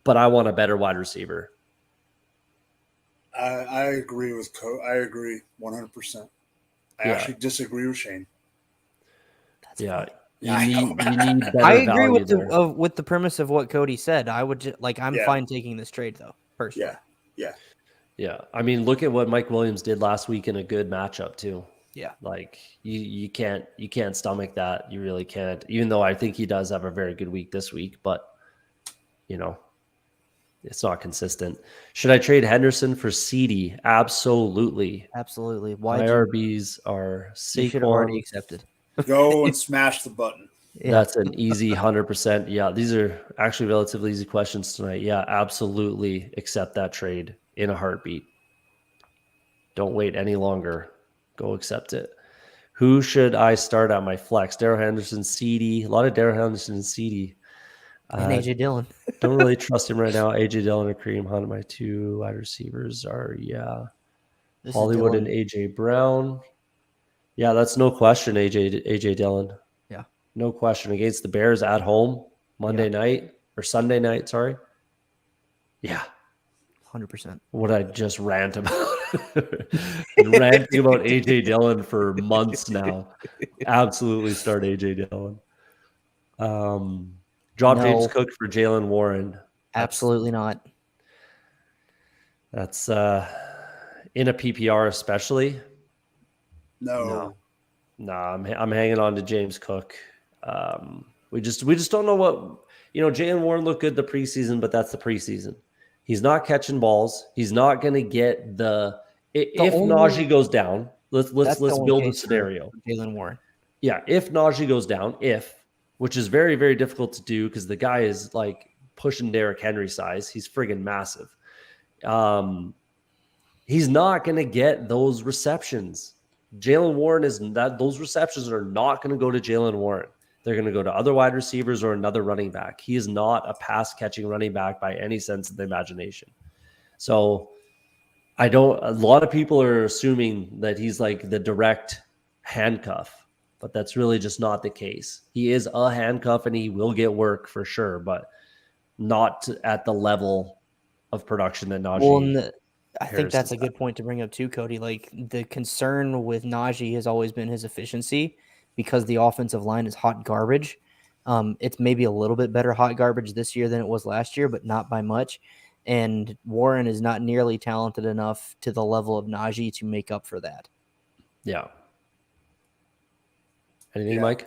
but I want a better wide receiver. I agree with I agree 100%. I actually disagree with Shane. That's funny. You need better I agree value with the premise of what Cody said. I would I'm fine taking this trade though, personally. Yeah. I mean, look at what Mike Williams did last week in a good matchup too. Yeah. Like you can't stomach that. You really can't. Even though I think he does have a very good week this week, but it's not consistent. Should I trade Henderson for CD? Absolutely. Absolutely. My RBs are you should have already accepted. Go and smash the button. Yeah. That's an easy 100%. Yeah, these are actually relatively easy questions tonight. Yeah, absolutely accept that trade in a heartbeat. Don't wait any longer. Go accept it. Who should I start at my flex? Darrell Henderson, CD. A lot of Darrell Henderson and CD. And AJ Dillon. Don't really trust him right now. AJ Dillon and Kareem Hunt, my 2 wide receivers are, Hollywood and AJ Brown. Yeah, that's no question, AJ Dillon. Yeah. No question. Against the Bears at home, Sunday night, sorry. Yeah. 100%. What I just rant about. Ranting about AJ Dillon for months now. Absolutely start AJ Dillon. Drop James Cook for Jalen Warren. Absolutely not. That's in a PPR especially. No, I'm hanging on to James Cook. We just don't know what Jalen Warren looked good the preseason, but that's the preseason. He's not catching balls. He's not going to get if Najee goes down, let's build a scenario. Jalen Warren. Yeah, if Najee goes down, which is very, very difficult to do because the guy is like pushing Derrick Henry size. He's friggin' massive. He's not going to get those receptions. Jalen Warren those receptions are not going to go to Jalen Warren. They're going to go to other wide receivers or another running back. He is not a pass catching running back by any sense of the imagination. So a lot of people are assuming that he's like the direct handcuff, but that's really just not the case. He is a handcuff and he will get work for sure, but not at the level of production that Najee. Well, I think that's a good point to bring up too, Cody. Like the concern with Najee has always been his efficiency because the offensive line is hot garbage. It's maybe a little bit better hot garbage this year than it was last year, but not by much. And Warren is not nearly talented enough to the level of Najee to make up for that. Yeah. Anything, Mike?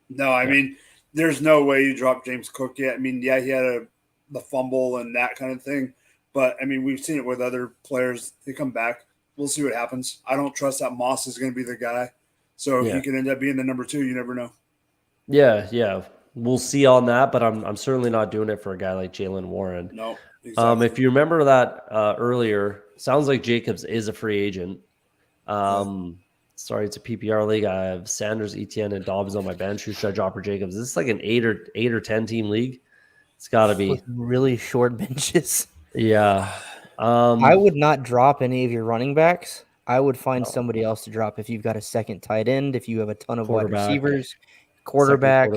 No, I mean, there's no way you drop James Cook yet. I mean, yeah, he had the fumble and that kind of thing. But, I mean, we've seen it with other players. They come back. We'll see what happens. I don't trust that Moss is going to be the guy. So if he can end up being the number 2, you never know. Yeah. We'll see on that, but I'm certainly not doing it for a guy like Jalen Warren. No, exactly. If you remember that earlier, sounds like Jacobs is a free agent. Sorry, it's a PPR league. I have Sanders, Etienne, and Dobbs on my bench. Who should I drop for Jacobs? Is this like an 8 or 10 team league? It's got to be. With really short benches. Yeah. I would not drop any of your running backs. I would find somebody else to drop if you've got a second tight end, if you have a ton of wide receivers, quarterback.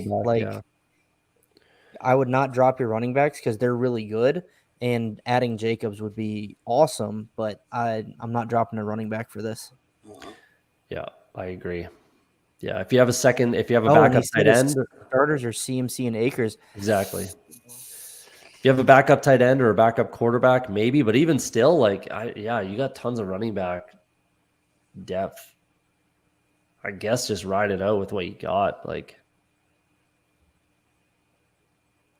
I would not drop your running backs because they're really good, and adding Jacobs would be awesome, but I'm not dropping a running back for this. Yeah, I agree. Yeah, if you have a backup tight end. Starters are CMC and Akers. Exactly. If you have a backup tight end or a backup quarterback, maybe, but even still, you got tons of running back depth. I guess just ride it out with what you got.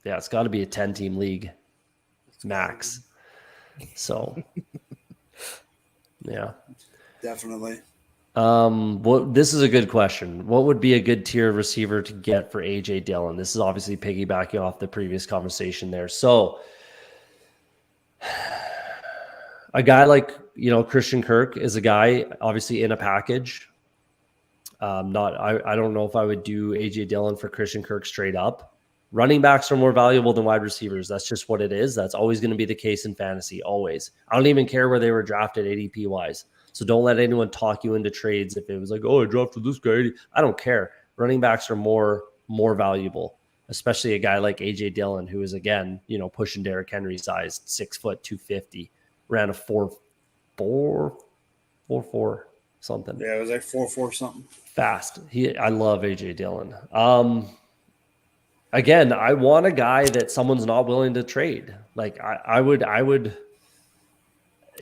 It's got to be a 10-team league max. So, yeah. Definitely. This is a good question. What would be a good tier receiver to get for AJ Dillon? This is obviously piggybacking off the previous conversation there. So a guy like, Christian Kirk is a guy obviously in a package. I don't know if I would do AJ Dillon for Christian Kirk straight up. Running backs are more valuable than wide receivers. That's just what it is. That's always going to be the case in fantasy. Always. I don't even care where they were drafted ADP wise. So don't let anyone talk you into trades if it was like, oh, I drafted this guy. I don't care. Running backs are more valuable, especially a guy like AJ Dillon, who is again, pushing Derrick Henry size, 6 foot 250, ran a 4.4 something. Yeah, it was like 4.4 something. Fast. I love AJ Dillon. Again, I want a guy that someone's not willing to trade. Like I would. What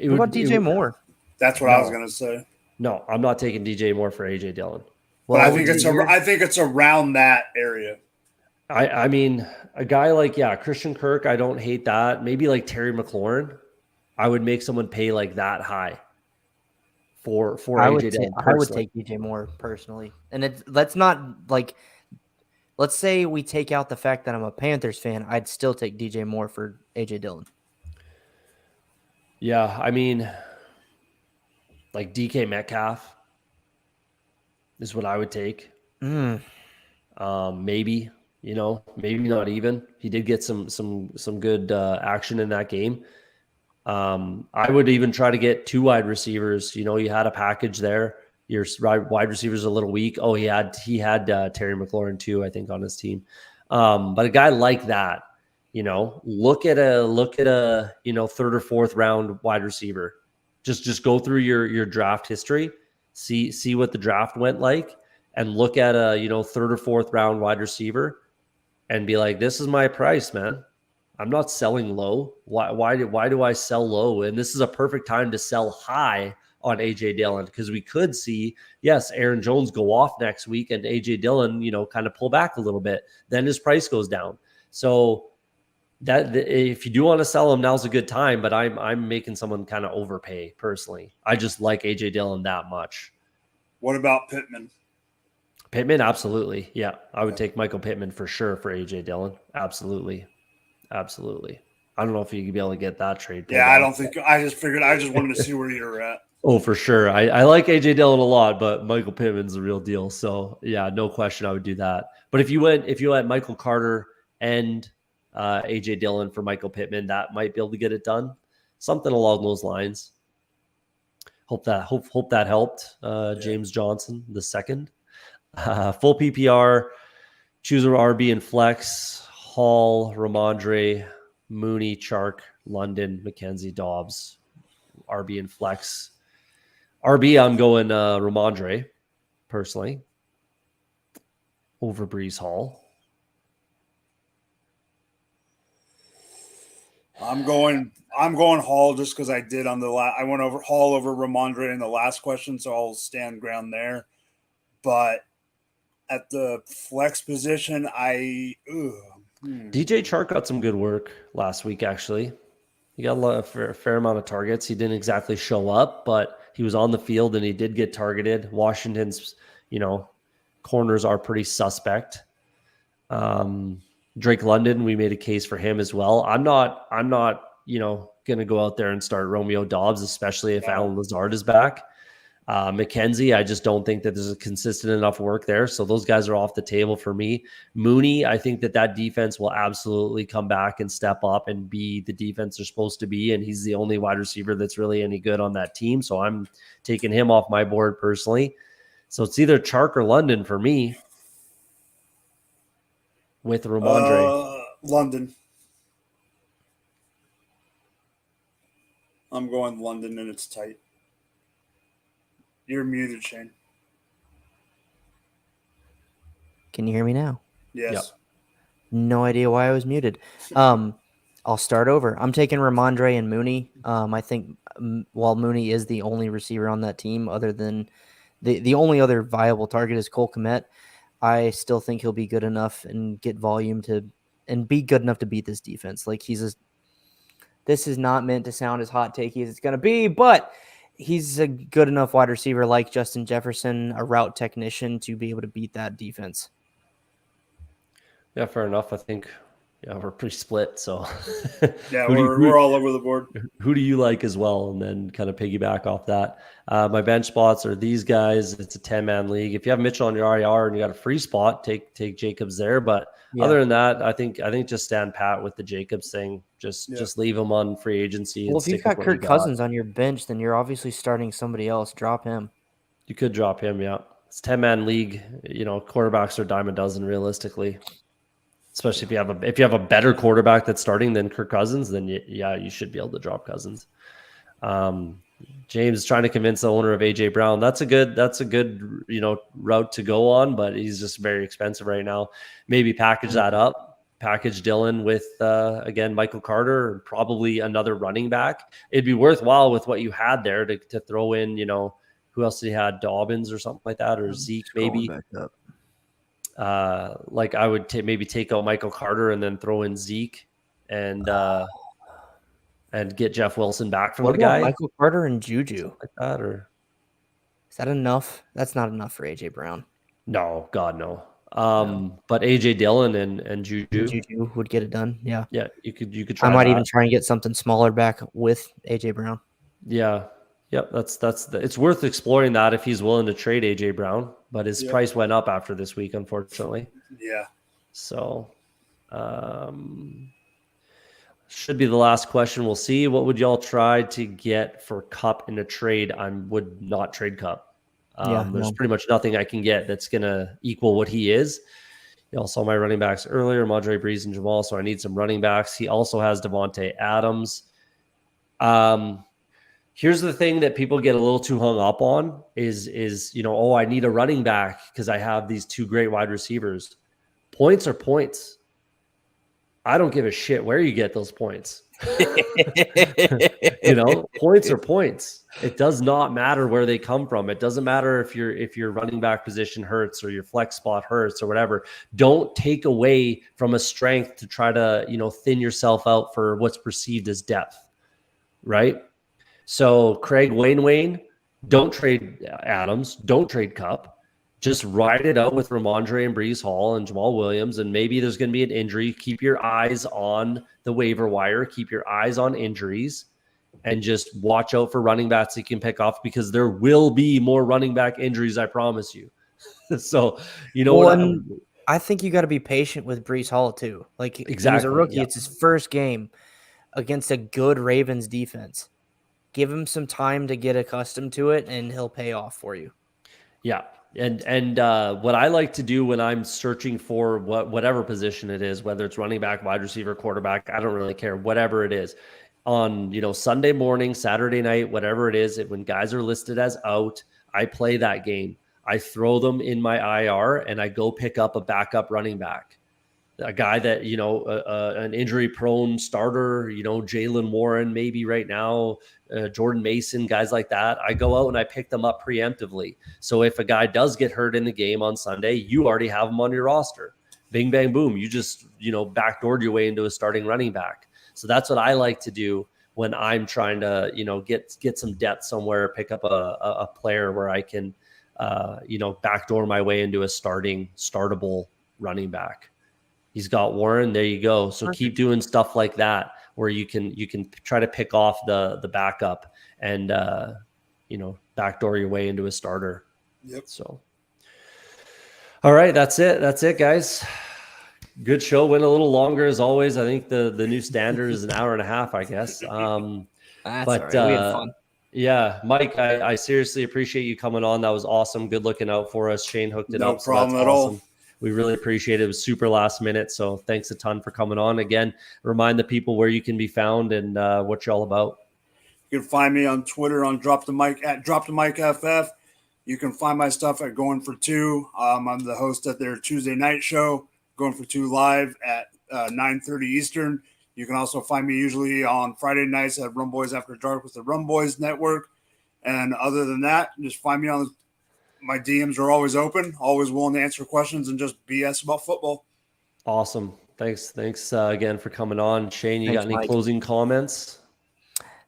about DJ Moore? That's what I was going to say. No, I'm not taking DJ Moore for AJ Dillon. Well, I think it's around that area. I mean, a guy like Christian Kirk, I don't hate that. Maybe like Terry McLaurin, I would make someone pay like that high for AJ Dillon. I would take DJ Moore personally, and let's say we take out the fact that I'm a Panthers fan, I'd still take DJ Moore for AJ Dillon. Yeah, I mean, like DK Metcalf is what I would take. Maybe, maybe not even. He did get some good action in that game. I would even try to get 2 wide receivers. You had a package there. Your wide receivers a little weak. Oh, he had Terry McLaurin too, I think, on his team. But a guy like that, look at a 3rd or 4th round wide receiver. Just go through your draft history, see what the draft went like, and look at a 3rd or 4th round wide receiver, and be like, this is my price, man. I'm not selling low. Why do I sell low? And this is a perfect time to sell high on AJ Dillon, because we could see, yes, Aaron Jones go off next week and AJ Dillon, kind of pull back a little bit. Then his price goes down. So that if you do want to sell him, now's a good time. But I'm making someone kind of overpay personally. I just like AJ Dillon that much. What about Pittman? Pittman, absolutely. Yeah, I would take Michael Pittman for sure for A.J. Dillon. Absolutely. Absolutely. I don't know if you could be able to get that trade. Yeah, I don't think – I just figured – I just wanted to see where you're at. Oh, for sure. I like A.J. Dillon a lot, but Michael Pittman's the real deal. So, yeah, no question I would do that. But if you went Michael Carter and A.J. Dillon for Michael Pittman, that might be able to get it done. Something along those lines. Hope that helped. James Johnson, the second. Full PPR, choose a RB and flex, Hall, Ramondre, Mooney, Chark, London, McKenzie, Dobbs, RB and flex. RB, I'm going Ramondre, personally, over Brees Hall. I'm going Hall just because I did on the last. I went over Hall over Ramondre in the last question, so I'll stand ground there. But at the flex position, DJ Chark got some good work last week, actually. He got a fair amount of targets. He didn't exactly show up, but he was on the field and he did get targeted. Washington's, corners are pretty suspect. Drake London, we made a case for him as well. I'm not, going to go out there and start Romeo Dobbs, especially if Alan Lazard is back. McKenzie, I just don't think that there's a consistent enough work there. So those guys are off the table for me. Mooney, I think that defense will absolutely come back and step up and be the defense they're supposed to be. And he's the only wide receiver that's really any good on that team. So I'm taking him off my board personally. So it's either Chark or London for me with Ramondre. London. I'm going London and it's tight. You're muted, Shane. Can you hear me now? Yes. Yep. No idea why I was muted. I'll start over. I'm taking Ramondre and Mooney. I think while Mooney is the only receiver on that team, other than the only other viable target is Cole Kmet, I still think he'll be good enough and get volume and be good enough to beat this defense. Like this is not meant to sound as hot takey as it's going to be, but he's a good enough wide receiver like Justin Jefferson, a route technician, to be able to beat that defense. Yeah, fair enough. I think, we're pretty split. So yeah, we're all over the board. Who do you like as well? And then kind of piggyback off that. My bench spots are these guys. It's a 10-man league. If you have Mitchell on your IR and you got a free spot, take Jacobs there. But other than that, I think just stand pat with the Jacobs thing. Just leave him on free agency. Well, if you've got Kirk Cousins on your bench, then you're obviously starting somebody else. Drop him. You could drop him, yeah. It's a 10-man league. Quarterbacks are dime a dozen realistically. Especially if you have a better quarterback that's starting than Kirk Cousins, then you should be able to drop Cousins. James is trying to convince the owner of AJ Brown. That's a good route to go on, but he's just very expensive right now. Maybe package that up. Package Dillon with again Michael Carter and probably another running back. It'd be worthwhile with what you had there to throw in. Who else did he had? Dobbins or something like that, or Zeke maybe. Like I would maybe take out Michael Carter and then throw in Zeke and get Jeff Wilson back from what the guy. Michael Carter and Juju like that, or is that enough? That's not enough for AJ Brown. No, God no. But AJ Dillon and Juju would get it done. Yeah, you could try. I might that. even try and get something smaller back with AJ Brown. Yeah. Yep, it's worth exploring that if he's willing to trade AJ Brown, but his price went up after this week, unfortunately. Yeah. So, should be the last question. We'll see. What would y'all try to get for Cup in a trade? I would not trade Cup. There's pretty much nothing I can get that's gonna equal what he is. You all saw my running backs earlier, Madre, Breeze, and Jamal. So I need some running backs. He also has Devonte Adams. Here's the thing that people get a little too hung up on is I need a running back because I have these two great wide receivers. Points are points. I don't give a shit where you get those points. Points are points. It does not matter where they come from. It doesn't matter if your running back position hurts or your flex spot hurts or whatever. Don't take away from a strength to try to, thin yourself out for what's perceived as depth, right? So Craig Wayne Don't trade Adams. Don't trade Cup. Just ride it out with Ramondre and Breece Hall and Jamal Williams. And maybe there's going to be an injury. Keep your eyes on the waiver wire. Keep your eyes on injuries. And just watch out for running backs you can pick off, because there will be more running back injuries, I promise you. So, you know what? I think you got to be patient with Breece Hall too. Like, exactly, he was a rookie. It's his first game against a good Ravens defense. Give him some time to get accustomed to it, and he'll pay off for you. Yeah. And what I like to do when I'm searching for whatever position it is, whether it's running back, wide receiver, quarterback, I don't really care, whatever it is, on, Sunday morning, Saturday night, whatever it is, when guys are listed as out, I play that game. I throw them in my IR and I go pick up a backup running back, a guy that, an injury prone starter, Jalen Warren, maybe right now, Jordan Mason, guys like that. I go out and I pick them up preemptively. So if a guy does get hurt in the game on Sunday, you already have him on your roster. Bing, bang, boom. You just, backdoored your way into a starting running back. So that's what I like to do when I'm trying to, get some depth somewhere, pick up a player where I can, backdoor my way into a startable running back. He's got Warren. There you go. So keep doing stuff like that, where you can try to pick off the backup and, backdoor your way into a starter. Yep. So, all right, that's it. That's it, guys. Good show. Went a little longer as always. I think the new standard is an hour and a half, I guess. That's but all right. We had fun. Yeah, Mike, I seriously appreciate you coming on. That was awesome. Good looking out for us. Shane hooked it up. No problem at all. We really appreciate it. It was super last minute. So thanks a ton for coming on. Again, remind the people where you can be found and what you're all about. You can find me on Twitter on Drop the Mic at Drop the Mic FF. You can find my stuff at Going for Two. I'm the host at their Tuesday night show, Going for Two live at 9:30 Eastern. You can also find me usually on Friday nights at Rum Boys After Dark with the Rum Boys Network. And other than that, just find me on my DMs are always open, always willing to answer questions and just BS about football. Awesome. Thanks again for coming on. Shane, you got any Mike. closing comments?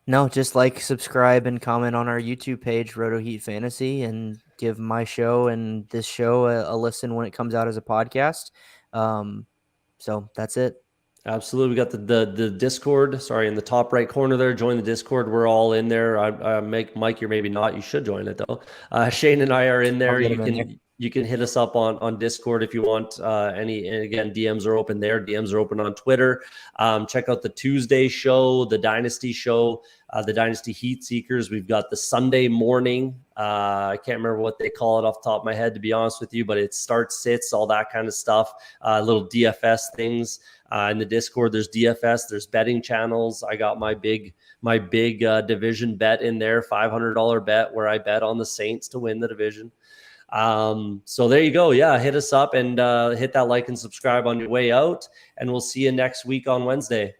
No, just subscribe, and comment on our YouTube page, Roto Heat Fantasy, and give my show and this show a listen when it comes out as a podcast. So that's it. Absolutely. We got the Discord, in the top right corner there. Join the Discord. We're all in there. I make Mike, you're maybe not. You should join it though. Shane and I are in there. You can hit us up on Discord if you want and again, DMs are open there. DMs are open on Twitter. Check out the Tuesday show, the Dynasty show, the Dynasty Heat Seekers. We've got the Sunday morning. I can't remember what they call it off the top of my head, to be honest with you, but it starts, sits, all that kind of stuff, little DFS things. In the Discord, there's DFS, there's betting channels. I got my big division bet in there, $500 bet where I bet on the Saints to win the division. So there you go. Yeah, hit us up and hit that like and subscribe on your way out, and we'll see you next week on Wednesday.